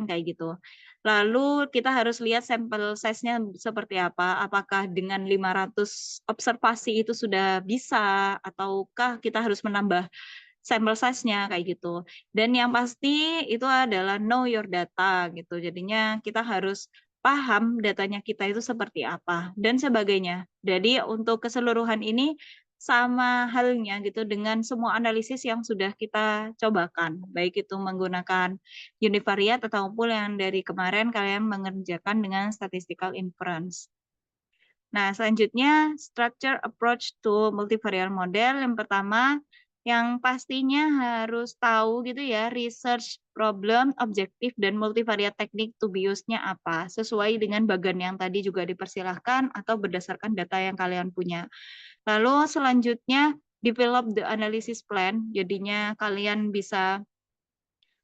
kayak gitu. Lalu kita harus lihat sampel size-nya seperti apa, apakah dengan 500 observasi itu sudah bisa ataukah kita harus menambah sampel size-nya kayak gitu. Dan yang pasti itu adalah know your data gitu. Jadinya kita harus paham datanya kita itu seperti apa dan sebagainya. Jadi untuk keseluruhan ini sama halnya gitu dengan semua analisis yang sudah kita cobakan, baik itu menggunakan univariate ataupun yang dari kemarin kalian mengerjakan dengan statistical inference. Nah, selanjutnya structure approach to multivariate model. Yang pertama, yang pastinya harus tahu gitu ya, research problem, objektif, dan multivariate teknik to be used-nya apa. Sesuai dengan bagan yang tadi juga dipersilahkan atau berdasarkan data yang kalian punya. Lalu selanjutnya, develop the analysis plan. Jadinya kalian bisa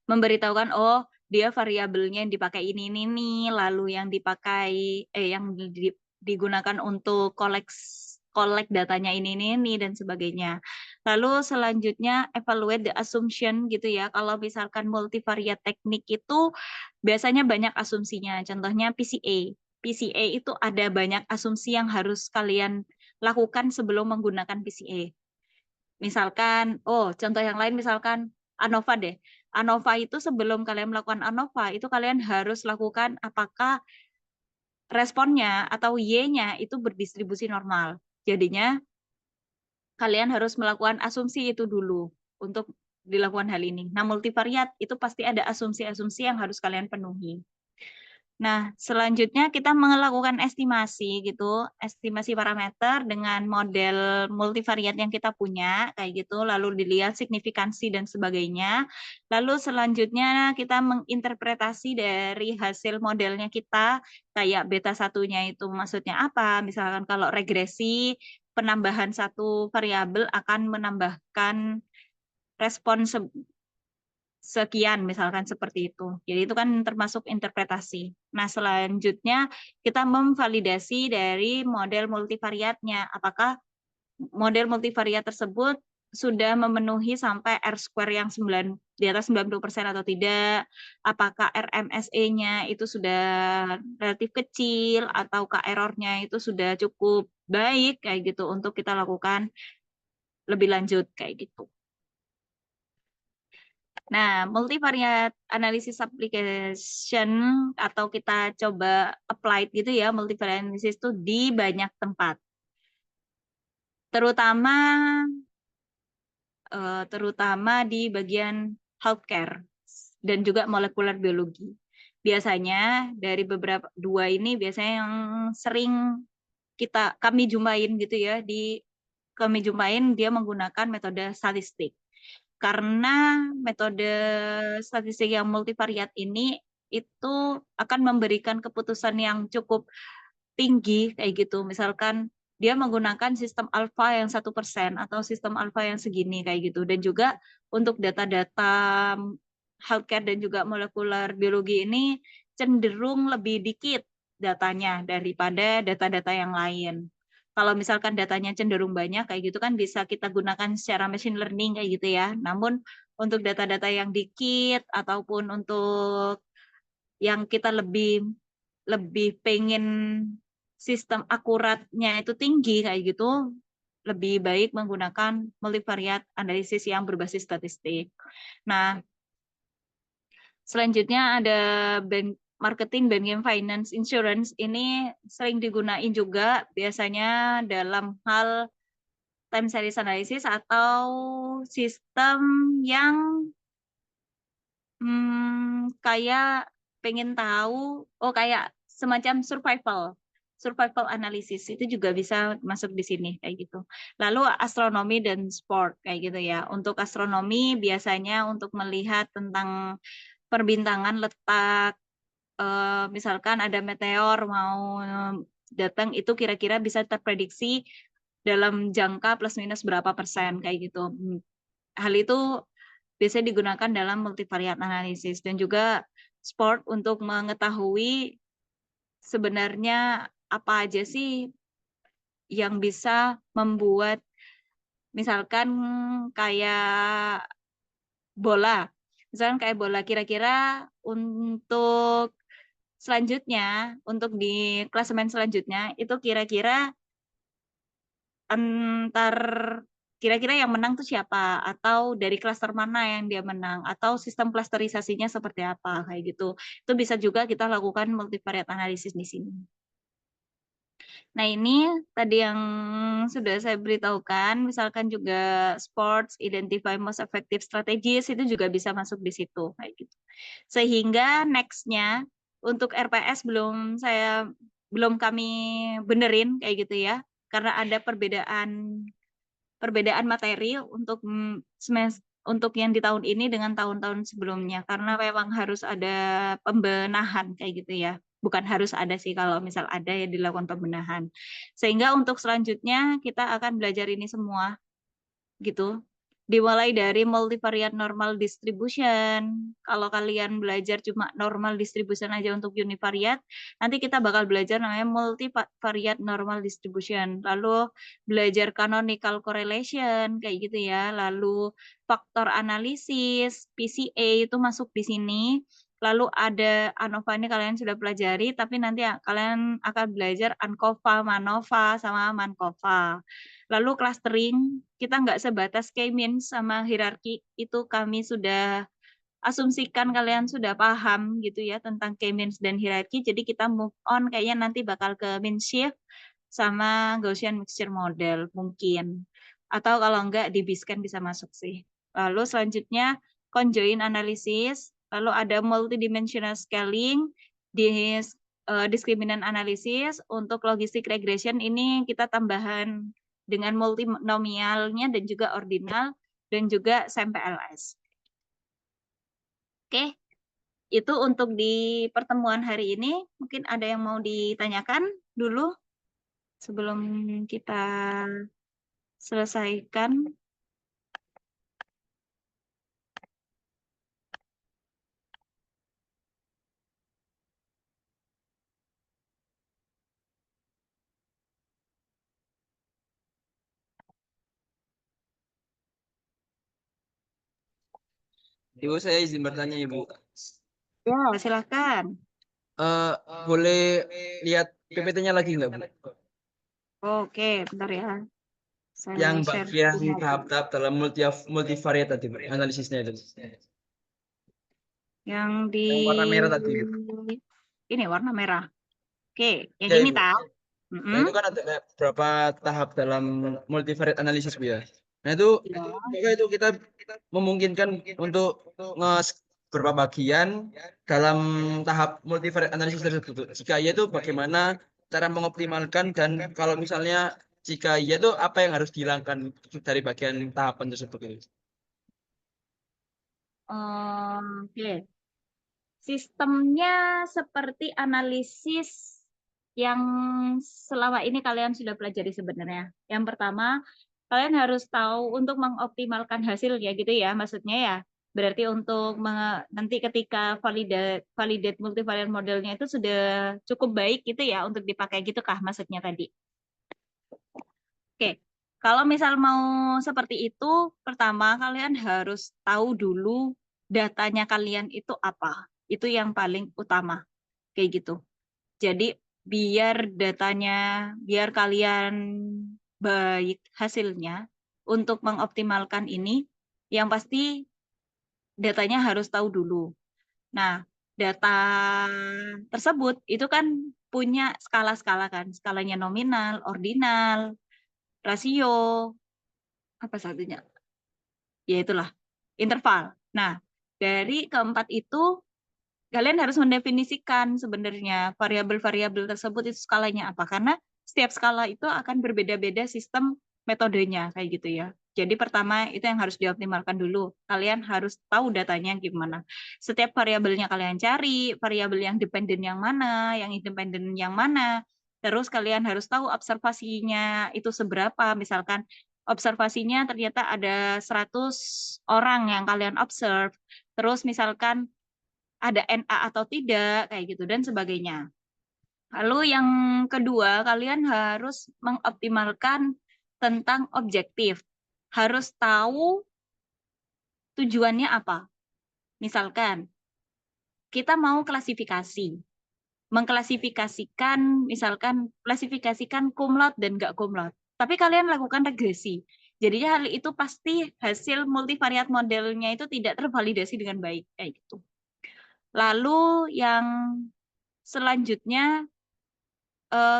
memberitahukan, oh dia variabelnya yang dipakai ini nih, lalu yang dipakai yang digunakan untuk collect datanya ini dan sebagainya. Lalu selanjutnya evaluate the assumption gitu ya. Kalau misalkan multivariate teknik itu biasanya banyak asumsinya. Contohnya PCA. PCA itu ada banyak asumsi yang harus kalian lakukan sebelum menggunakan PCA. Misalkan, contoh yang lain misalkan ANOVA deh. ANOVA itu sebelum kalian melakukan ANOVA, itu kalian harus lakukan apakah responnya atau Y-nya itu berdistribusi normal. Jadinya kalian harus melakukan asumsi itu dulu untuk dilakukan hal ini. Nah, multivariate itu pasti ada asumsi-asumsi yang harus kalian penuhi. Nah, selanjutnya kita melakukan estimasi gitu, estimasi parameter dengan model multivariate yang kita punya, kayak gitu, lalu dilihat signifikansi dan sebagainya. Lalu selanjutnya kita menginterpretasi dari hasil modelnya kita, kayak beta satunya itu maksudnya apa, misalkan kalau regresi, penambahan satu variabel akan menambahkan respon sekian misalkan seperti itu. Jadi itu kan termasuk interpretasi. Nah, selanjutnya kita memvalidasi dari model multivariatnya. Apakah model multivariat tersebut sudah memenuhi sampai R-square yang di atas 90% atau tidak? Apakah RMSE-nya itu sudah relatif kecil ataukah error-nya itu sudah cukup baik kayak gitu untuk kita lakukan lebih lanjut kayak gitu. Nah, multivariate analysis application atau kita coba apply gitu ya, multivariate analysis itu di banyak tempat. Terutama di bagian healthcare dan juga molekular biologi. Biasanya dari beberapa dua ini biasanya yang sering kami jumpain gitu ya, kami jumpain dia menggunakan metode statistik. Karena metode statistik yang multivariat ini itu akan memberikan keputusan yang cukup tinggi kayak gitu. Misalkan dia menggunakan sistem alfa yang 1% atau sistem alfa yang segini kayak gitu. Dan juga untuk data-data healthcare dan juga molekular biologi ini cenderung lebih dikit datanya daripada data-data yang lain. Kalau misalkan datanya cenderung banyak kayak gitu kan bisa kita gunakan secara machine learning kayak gitu ya. Namun untuk data-data yang dikit ataupun untuk yang kita lebih pengen sistem akuratnya itu tinggi kayak gitu, lebih baik menggunakan multivariate analisis yang berbasis statistik. Nah, selanjutnya ada marketing, banking, finance, insurance. Ini sering digunain juga biasanya dalam hal time series analysis atau sistem yang kayak pengen tahu, kayak semacam survival. survival analysis itu juga bisa masuk di sini kayak gitu. Lalu astronomi dan sport kayak gitu ya. Untuk astronomi biasanya untuk melihat tentang perbintangan letak, misalkan ada meteor mau datang itu kira-kira bisa terprediksi dalam jangka plus minus berapa persen kayak gitu. Hal itu biasanya digunakan dalam multivariate analysis dan juga sport untuk mengetahui sebenarnya apa aja sih yang bisa membuat misalkan kayak bola. Misalkan kayak bola kira-kira untuk selanjutnya, untuk di klasemen selanjutnya itu kira-kira antar kira-kira yang menang tuh siapa atau dari klaster mana yang dia menang atau sistem klasterisasinya seperti apa kayak gitu. Itu bisa juga kita lakukan multivariate analysis di sini. Nah, ini tadi yang sudah saya beritahukan, misalkan juga sports, identify most effective strategies, itu juga bisa masuk di situ. Kayak gitu. Sehingga next-nya, untuk RPS belum kami benerin, kayak gitu ya, karena ada perbedaan materi untuk untuk yang di tahun ini dengan tahun-tahun sebelumnya, karena memang harus ada pembenahan, kayak gitu ya. Bukan harus ada sih, kalau misal ada ya dilakukan pembenahan. Sehingga untuk selanjutnya kita akan belajar ini semua gitu. Dimulai dari multivariate normal distribution. Kalau kalian belajar cuma normal distribution aja untuk univariate, nanti kita bakal belajar namanya multivariate normal distribution. Lalu belajar canonical correlation kayak gitu ya. Lalu faktor analisis, PCA itu masuk di sini. Lalu ada ANOVA ini kalian sudah pelajari, tapi nanti kalian akan belajar ANCOVA, MANOVA, sama MANCOVA. Lalu clustering, kita nggak sebatas K-means sama hierarki, itu kami sudah asumsikan kalian sudah paham gitu ya tentang K-means dan hierarki, jadi kita move on kayaknya nanti bakal ke mean shift sama Gaussian mixture model mungkin. Atau kalau enggak di Biscan bisa masuk sih. Lalu selanjutnya conjoint analysis, lalu ada multidimensional scaling, discriminant analysis, untuk logistic regression ini kita tambahan dengan multinomialnya dan juga ordinal dan juga SAM-PLS. Oke, itu untuk di pertemuan hari ini. Mungkin ada yang mau ditanyakan dulu sebelum kita selesaikan.
Ibu saya izin bertanya Ibu.
Ya, silakan.
Boleh lihat PPT-nya lagi nggak Bu?
Oke, bentar ya. Saya
Yang
share
bagian
screen lagi.
tahap-tahap dalam multivariate tadi Bu, analisisnya itu.
Yang di
Yang warna merah tadi.
ini warna merah. Oke, yang
Ya
ini
Ibu.
tahu.
Nah itu kan ada beberapa tahap dalam multivariate analisis Bu ya. Nah itu
Ya.
apakah itu kita memungkinkan untuk beberapa bagian dalam tahap multivariate analisis tersebut. Jika iya itu bagaimana cara mengoptimalkan dan kalau misalnya jika iya itu apa yang harus dihilangkan dari bagian tahapan tersebut itu.
Oke. Sistemnya seperti analisis yang selama ini kalian sudah pelajari sebenarnya. Yang pertama, kalian harus tahu untuk mengoptimalkan hasil ya gitu ya, maksudnya ya. Berarti untuk nanti ketika validate multivariate modelnya itu sudah cukup baik gitu ya untuk dipakai gitu kah maksudnya tadi. Oke. Kalau misal mau seperti itu, pertama kalian harus tahu dulu datanya kalian itu apa. Itu yang paling utama. Kayak gitu. Jadi biar datanya, biar kalian baik hasilnya untuk mengoptimalkan ini, yang pasti datanya harus tahu dulu. Nah, data tersebut itu kan punya skala-skala kan, skalanya nominal, ordinal, rasio, apa satunya? Ya itulah, interval. Nah, dari keempat itu kalian harus mendefinisikan sebenarnya variabel-variabel tersebut itu skalanya apa, karena setiap skala itu akan berbeda-beda sistem metodenya kayak gitu ya. Jadi pertama itu yang harus dioptimalkan dulu. Kalian harus tahu datanya gimana. Setiap variabelnya kalian cari, variabel yang dependen yang mana, yang independen yang mana. Terus kalian harus tahu observasinya itu seberapa. Misalkan observasinya ternyata ada 100 orang yang kalian observe. Terus misalkan ada NA atau tidak, kayak gitu, dan sebagainya. Lalu yang kedua, kalian harus mengoptimalkan tentang objektif. Harus tahu tujuannya apa. Misalkan, kita mau klasifikasi. Mengklasifikasikan, misalkan, klasifikasikan cum laude dan nggak cum laude. Tapi kalian lakukan regresi. Jadinya hal itu pasti hasil multivariat modelnya itu tidak tervalidasi dengan baik. Kayak gitu. Lalu yang selanjutnya,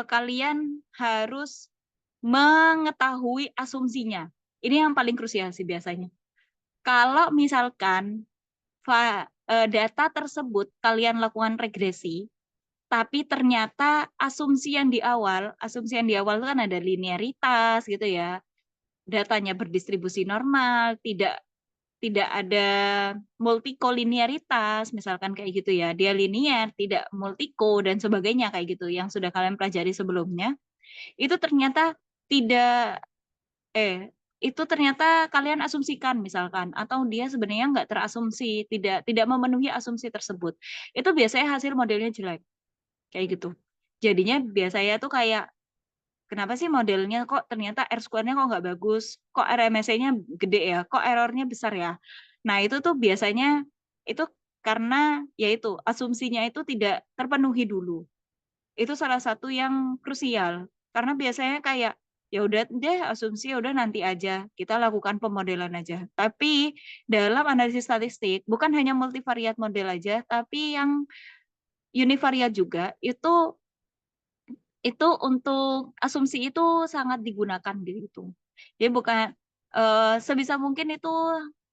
kalian harus mengetahui asumsinya. Ini yang paling krusial sih biasanya. Kalau misalkan data tersebut kalian lakukan regresi, tapi ternyata asumsi yang di awal itu kan ada linearitas gitu ya, datanya berdistribusi normal, tidak ada multikolinearitas, misalkan kayak gitu ya, dia linear, tidak multiko dan sebagainya kayak gitu, yang sudah kalian pelajari sebelumnya, itu ternyata tidak itu ternyata kalian asumsikan misalkan, atau dia sebenarnya nggak terasumsi, tidak memenuhi asumsi tersebut. Itu biasanya hasil modelnya jelek, kayak gitu. Jadinya biasanya tuh kayak, kenapa sih modelnya kok ternyata R-square-nya kok nggak bagus, kok RMSE-nya gede ya, kok errornya besar ya. Nah itu tuh biasanya itu karena yaitu asumsinya itu tidak terpenuhi dulu. Itu salah satu yang krusial, karena biasanya kayak ya udah deh asumsi, ya udah nanti aja kita lakukan pemodelan aja. Tapi dalam analisis statistik bukan hanya multivariat model aja, tapi yang univariat juga itu untuk asumsi itu sangat digunakan gitu. Jadi bukan sebisa mungkin itu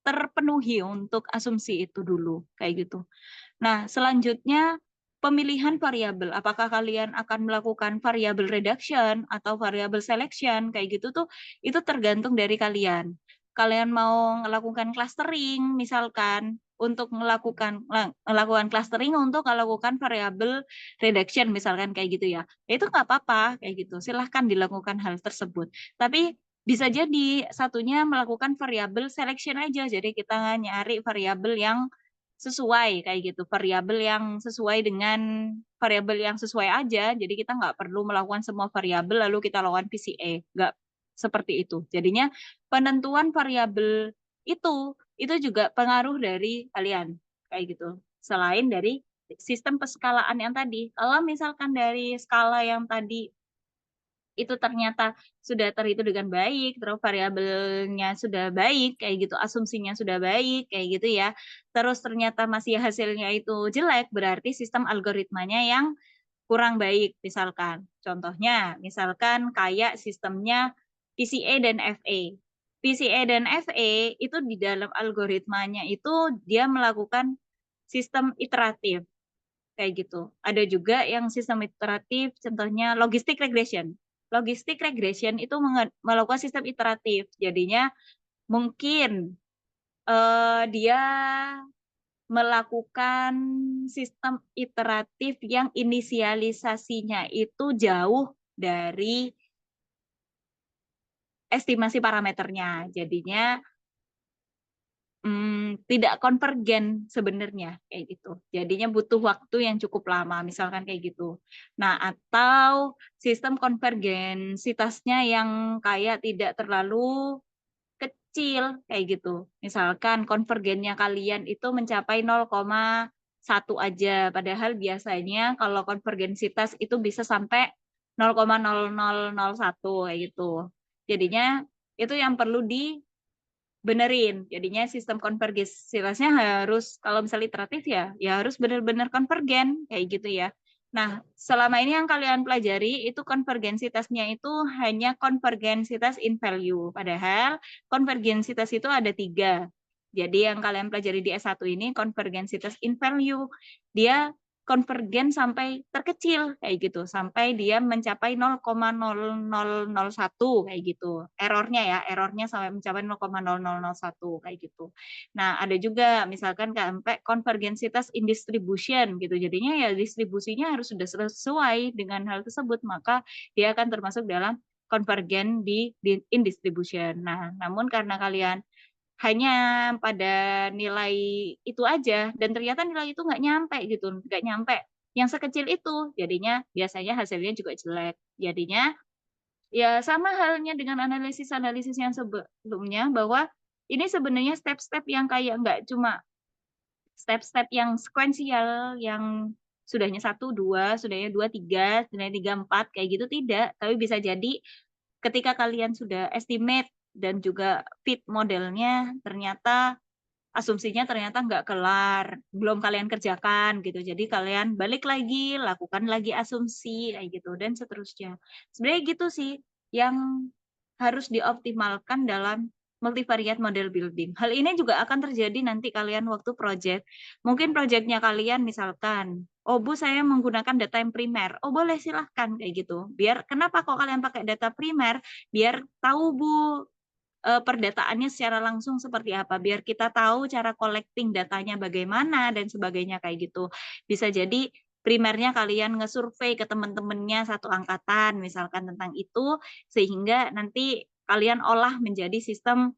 terpenuhi untuk asumsi itu dulu kayak gitu. Nah, selanjutnya pemilihan variabel. Apakah kalian akan melakukan variabel reduction atau variabel selection kayak gitu tuh itu tergantung dari kalian. Kalian mau melakukan clustering misalkan untuk melakukan clustering untuk melakukan variabel reduction misalkan kayak gitu ya. Itu nggak apa-apa kayak gitu. Silahkan dilakukan hal tersebut. Tapi bisa jadi satunya melakukan variabel selection aja. Jadi kita nyari variabel yang sesuai kayak gitu, variabel yang sesuai dengan variabel yang sesuai aja. Jadi kita nggak perlu melakukan semua variabel lalu kita lakukan PCA, nggak seperti itu. Jadinya penentuan variabel itu juga pengaruh dari kalian kayak gitu. Selain dari sistem peskalaan yang tadi, kalau misalkan dari skala yang tadi itu ternyata sudah terhitung dengan baik, terus variabelnya sudah baik, kayak gitu, asumsinya sudah baik, kayak gitu ya. Terus ternyata masih hasilnya itu jelek, berarti sistem algoritmanya yang kurang baik, misalkan. Contohnya, misalkan kayak sistemnya PCA dan FA. PCA dan FA itu di dalam algoritmanya itu dia melakukan sistem iteratif, kayak gitu. Ada juga yang sistem iteratif, contohnya logistic regression. Logistic regression itu melakukan sistem iteratif. Jadinya mungkin dia melakukan sistem iteratif yang inisialisasinya itu jauh dari estimasi parameternya. Jadinya tidak konvergen sebenarnya kayak gitu. Jadinya butuh waktu yang cukup lama, misalkan kayak gitu. Nah, atau sistem konvergensitasnya yang kayak tidak terlalu kecil kayak gitu. Misalkan konvergennya kalian itu mencapai 0,1 aja, padahal biasanya kalau konvergensitas itu bisa sampai 0,0001 kayak gitu. Jadinya itu yang perlu benerin. Jadinya sistem konvergensitasnya harus, kalau misalnya iteratif ya harus benar-benar konvergen kayak gitu ya. Nah, selama ini yang kalian pelajari itu konvergensitasnya itu hanya konvergensitas in value. Padahal konvergensitas itu ada 3. Jadi yang kalian pelajari di S1 ini konvergensitas in value. Dia konvergen sampai terkecil kayak gitu, sampai dia mencapai 0,0001 kayak gitu. Errornya sampai mencapai 0,0001 kayak gitu. Nah, ada juga misalkan sampai konvergensitas in distribution gitu. Jadinya ya distribusinya harus sudah sesuai dengan hal tersebut, maka dia akan termasuk dalam konvergen in distribution. Nah, namun karena kalian hanya pada nilai itu aja dan ternyata nilai itu nggak nyampe gitu, nggak nyampe yang sekecil itu, jadinya biasanya hasilnya juga jelek. Jadinya ya sama halnya dengan analisis-analisis yang sebelumnya, bahwa ini sebenarnya step-step yang kayak nggak cuma step-step yang sekuensial, yang sudahnya 1, 2, sudahnya 2, 3, sudahnya 3, 4, kayak gitu tidak. Tapi bisa jadi ketika kalian sudah estimate dan juga fit modelnya, ternyata asumsinya ternyata nggak kelar, belum kalian kerjakan gitu. Jadi kalian balik lagi, lakukan lagi asumsi kayak gitu dan seterusnya. Sebenarnya gitu sih yang harus dioptimalkan dalam multivariate model building. Hal ini juga akan terjadi nanti kalian waktu project. Mungkin projectnya kalian misalkan, oh Bu saya menggunakan data yang primer. Oh boleh silahkan kayak gitu. Biar kenapa kok kalian pakai data primer? Biar tahu Bu perdataannya secara langsung seperti apa, biar kita tahu cara collecting datanya bagaimana dan sebagainya kayak gitu. Bisa jadi primernya kalian ngesurvei ke teman-temannya satu angkatan misalkan tentang itu, sehingga nanti kalian olah menjadi sistem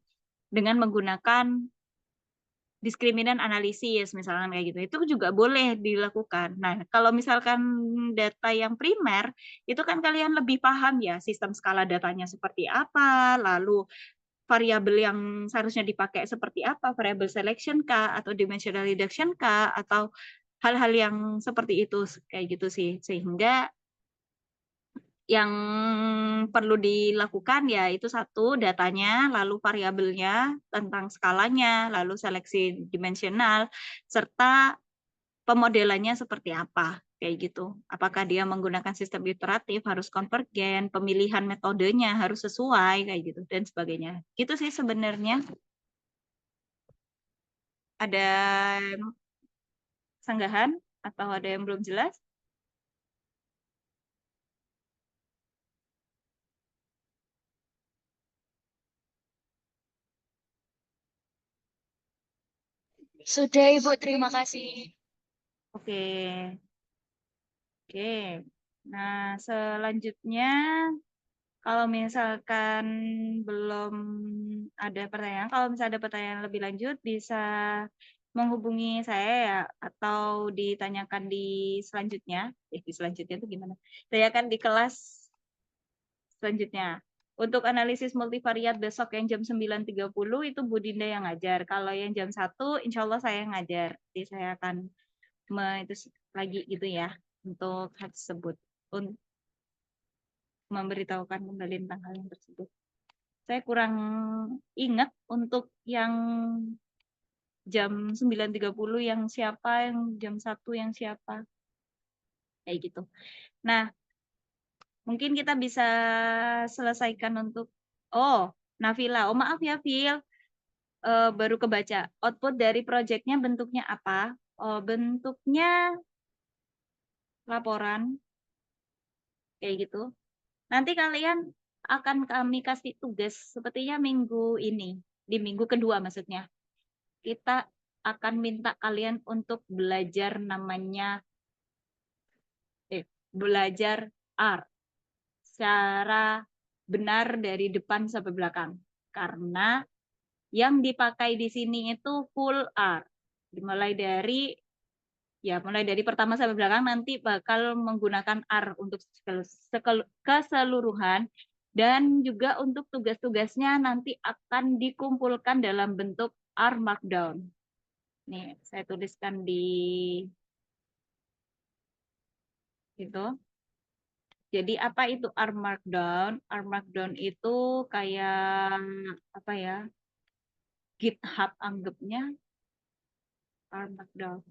dengan menggunakan diskriminan analisis misalkan kayak gitu. Itu juga boleh dilakukan. Nah, kalau misalkan data yang primer, itu kan kalian lebih paham ya sistem skala datanya seperti apa, lalu variabel yang seharusnya dipakai seperti apa, variabel selection kah, atau dimensional reduction kah, atau hal-hal yang seperti itu, kayak gitu sih. Sehingga yang perlu dilakukan ya itu satu, datanya, lalu variabelnya, tentang skalanya, lalu seleksi dimensional, serta pemodelannya seperti apa, kayak gitu. Apakah dia menggunakan sistem iteratif, harus konvergen, pemilihan metodenya harus sesuai, kayak gitu, dan sebagainya. Gitu sih sebenarnya. Ada sanggahan atau ada yang belum jelas?
Sudah Ibu, terima kasih.
Oke. Oke. Nah, selanjutnya kalau misalkan belum ada pertanyaan, kalau misalnya ada pertanyaan lebih lanjut bisa menghubungi saya ya, atau ditanyakan di selanjutnya. Di selanjutnya itu gimana? Tanyakan di kelas selanjutnya. Untuk analisis multivariat besok yang jam 9.30 itu Bu Dinda yang ngajar. Kalau yang jam 1 insya Allah saya yang ngajar. Jadi saya akan itu lagi gitu ya untuk hal tersebut. Untuk memberitahukan kembali tentang hal yang tersebut. Saya kurang ingat untuk yang jam 9.30 yang siapa, yang jam 1 yang siapa. Kayak gitu. Nah, mungkin kita bisa selesaikan untuk Nafila. Oh, maaf ya, Fil. Baru kebaca. Output dari proyeknya bentuknya apa? Oh, bentuknya laporan. Kayak gitu. Nanti kalian akan kami kasih tugas sepertinya minggu ini. Di minggu kedua maksudnya. Kita akan minta kalian untuk belajar namanya belajar R secara benar dari depan sampai belakang. Karena yang dipakai di sini itu full R. Mulai dari pertama sampai belakang nanti bakal menggunakan R untuk keseluruhan, dan juga untuk tugas-tugasnya nanti akan dikumpulkan dalam bentuk R Markdown. Nih, saya tuliskan di itu. Jadi apa itu R Markdown? R Markdown itu kayak apa ya? GitHub anggapnya R Markdown.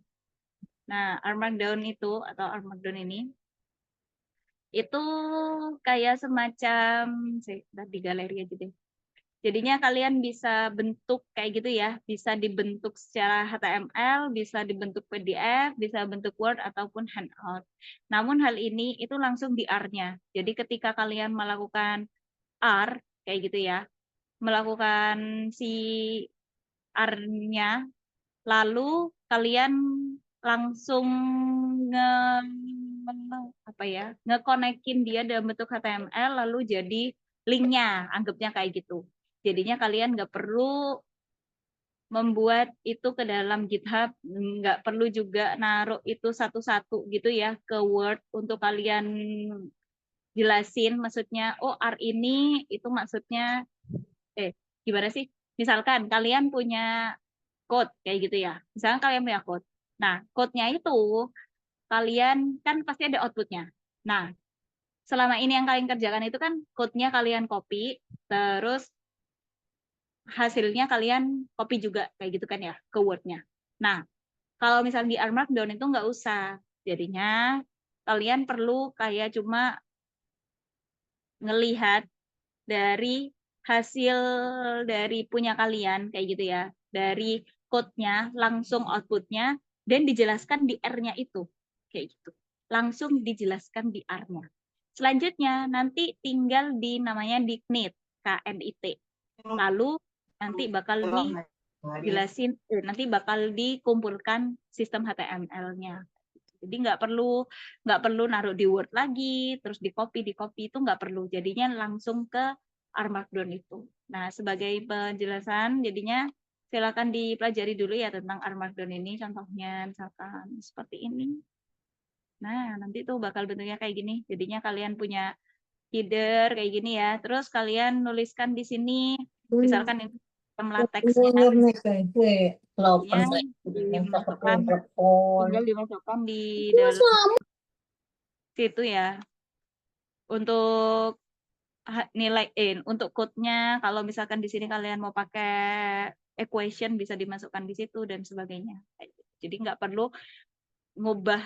Nah, R Markdown itu atau R Markdown ini itu kayak semacam di galeri aja deh. Jadinya kalian bisa bentuk kayak gitu ya, bisa dibentuk secara HTML, bisa dibentuk PDF, bisa bentuk Word ataupun Handout. Namun hal ini itu langsung di R-nya. Jadi ketika kalian melakukan R kayak gitu ya, melakukan si R-nya, lalu kalian langsung nge apa ya, nge-connect-in dia dalam bentuk HTML lalu jadi linknya, anggapnya kayak gitu. Jadinya kalian nggak perlu membuat itu ke dalam GitHub, nggak perlu juga naruh itu satu-satu gitu ya ke Word untuk kalian jelasin maksudnya, oh R ini itu maksudnya, gimana sih? Misalkan kalian punya code kayak gitu ya, misalkan kalian punya code. Nah, code-nya itu kalian kan pasti ada output-nya. Nah, selama ini yang kalian kerjakan itu kan code-nya kalian copy, terus hasilnya kalian copy juga kayak gitu kan ya ke Word-nya. Nah, kalau misalnya di R Markdown itu nggak usah. Jadinya kalian perlu kayak cuma ngelihat dari hasil dari punya kalian kayak gitu ya. Dari code-nya langsung output-nya dan dijelaskan di R-nya itu. Kayak gitu. Langsung dijelaskan di R-nya. Selanjutnya nanti tinggal di namanya di knit, KNIT. Lalu nanti bakal dijelasin, nanti bakal dikumpulkan sistem HTML-nya. Jadi nggak perlu naruh di Word lagi, terus di copy itu nggak perlu. Jadinya langsung ke R Markdown itu. Nah, sebagai penjelasan, jadinya silakan dipelajari dulu ya tentang R Markdown ini. Contohnya misalkan seperti ini. Nah, nanti tuh bakal bentuknya kayak gini. Jadinya kalian punya header kayak gini ya. Terus kalian nuliskan di sini, misalkan itu teksnya tinggal dimasukkan di dalam situ ya. Untuk nilai untuk code-nya, kalau misalkan di sini kalian mau pakai equation bisa dimasukkan di situ dan sebagainya. Jadi nggak perlu ngubah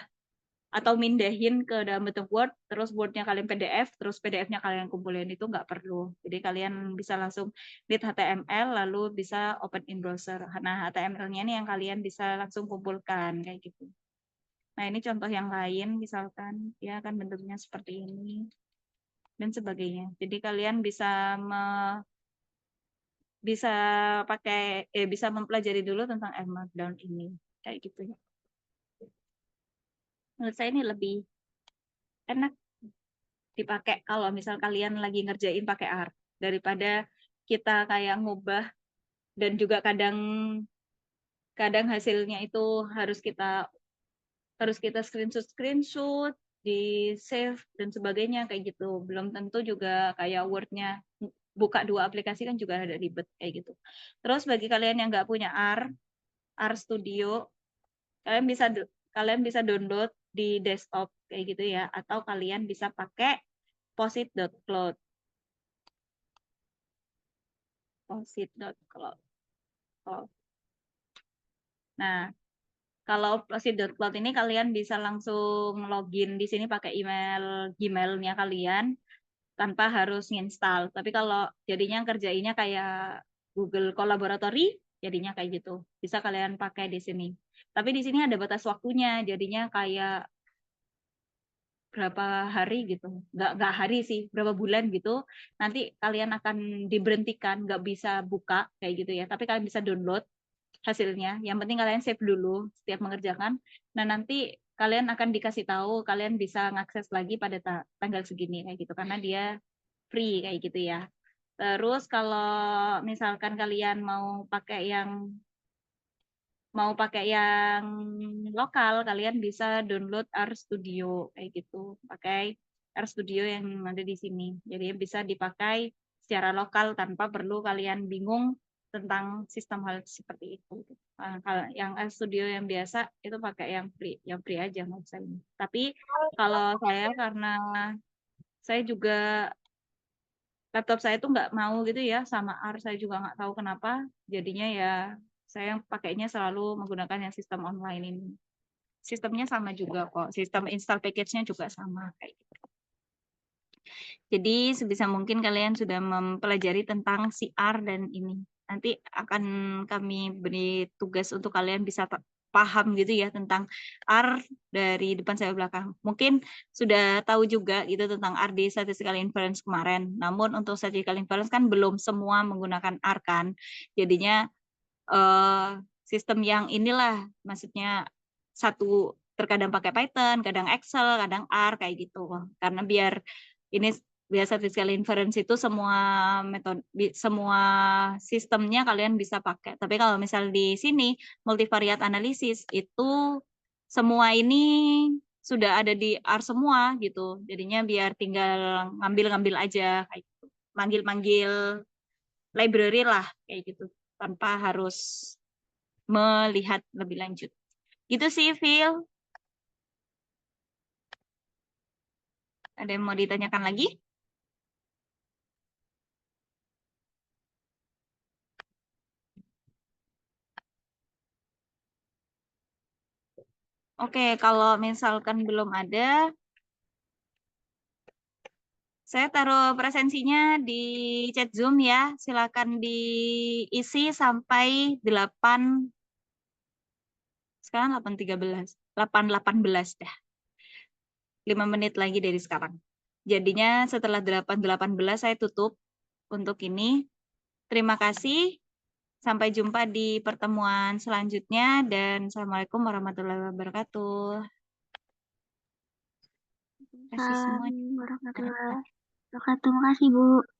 atau mindahin ke dalam bentuk Word, terus Word-nya kalian PDF, terus PDF-nya kalian kumpulin, itu nggak perlu. Jadi kalian bisa langsung read HTML, lalu bisa open in browser. Nah, HTML-nya ini yang kalian bisa langsung kumpulkan, kayak gitu. Nah, ini contoh yang lain, misalkan dia akan bentuknya seperti ini, dan sebagainya. Jadi kalian bisa bisa mempelajari dulu tentang R Markdown ini, kayak gitu ya. Menurut saya ini lebih enak dipakai kalau misal kalian lagi ngerjain pakai R daripada kita kayak ngubah dan juga kadang hasilnya itu harus kita screenshot di save dan sebagainya kayak gitu. Belum tentu juga kayak Word-nya buka dua aplikasi kan juga ada ribet kayak gitu. Terus bagi kalian yang nggak punya R Studio, kalian bisa download di desktop kayak gitu ya, atau kalian bisa pakai posit.cloud. Posit.cloud. Nah, kalau posit.cloud ini kalian bisa langsung login di sini pakai email Gmail-nya kalian tanpa harus nginstal. Tapi kalau jadinya kerjainnya kayak Google Collaboratory, jadinya kayak gitu. Bisa kalian pakai di sini. Tapi di sini ada batas waktunya, jadinya kayak berapa hari gitu, nggak hari sih, berapa bulan gitu, nanti kalian akan diberhentikan, nggak bisa buka kayak gitu ya, tapi kalian bisa download hasilnya, yang penting kalian save dulu setiap mengerjakan, nah nanti kalian akan dikasih tahu, kalian bisa mengakses lagi pada tanggal segini kayak gitu, karena dia free kayak gitu ya. Terus kalau misalkan kalian mau pakai yang lokal, kalian bisa download R Studio kayak gitu, pakai R Studio yang ada di sini. Jadi bisa dipakai secara lokal tanpa perlu kalian bingung tentang sistem hal seperti itu. Kalau yang R Studio yang biasa itu pakai yang free aja nggak usah ini. Tapi kalau saya karena saya juga laptop saya tuh nggak mau gitu ya sama R, saya juga nggak tahu kenapa, jadinya ya saya pakainya selalu menggunakan yang sistem online ini. Sistemnya sama juga kok, sistem install package-nya juga sama kayak gitu. Jadi sebisa mungkin kalian sudah mempelajari tentang si R dan ini. Nanti akan kami beri tugas untuk kalian bisa paham gitu ya tentang R dari depan sampai belakang. Mungkin sudah tahu juga gitu tentang R di statistical inference kemarin. Namun untuk statistical inference kan belum semua menggunakan R kan. Jadinya sistem yang inilah maksudnya satu terkadang pakai Python, kadang Excel, kadang R kayak gitu. Karena biar ini biasa statistical inference itu semua metode semua sistemnya kalian bisa pakai. Tapi kalau misal di sini multivariate analisis itu semua ini sudah ada di R semua gitu. Jadinya biar tinggal ngambil-ngambil aja kayak gitu. Manggil-manggil library lah kayak gitu tanpa harus melihat lebih lanjut. Gitu sih, Phil. Ada yang mau ditanyakan lagi? Oke, kalau misalkan belum ada, saya taruh presensinya di chat Zoom ya. Silakan diisi sampai 8, sekarang 8.13, 8.18 dah. 5 menit lagi dari sekarang. Jadinya setelah 8.18 saya tutup untuk ini. Terima kasih. Sampai jumpa di pertemuan selanjutnya dan Assalamualaikum warahmatullahi wabarakatuh. Terima kasih semuanya.
Assalamualaikum warahmatullahi wabarakatuh. Terima kasih, Bu.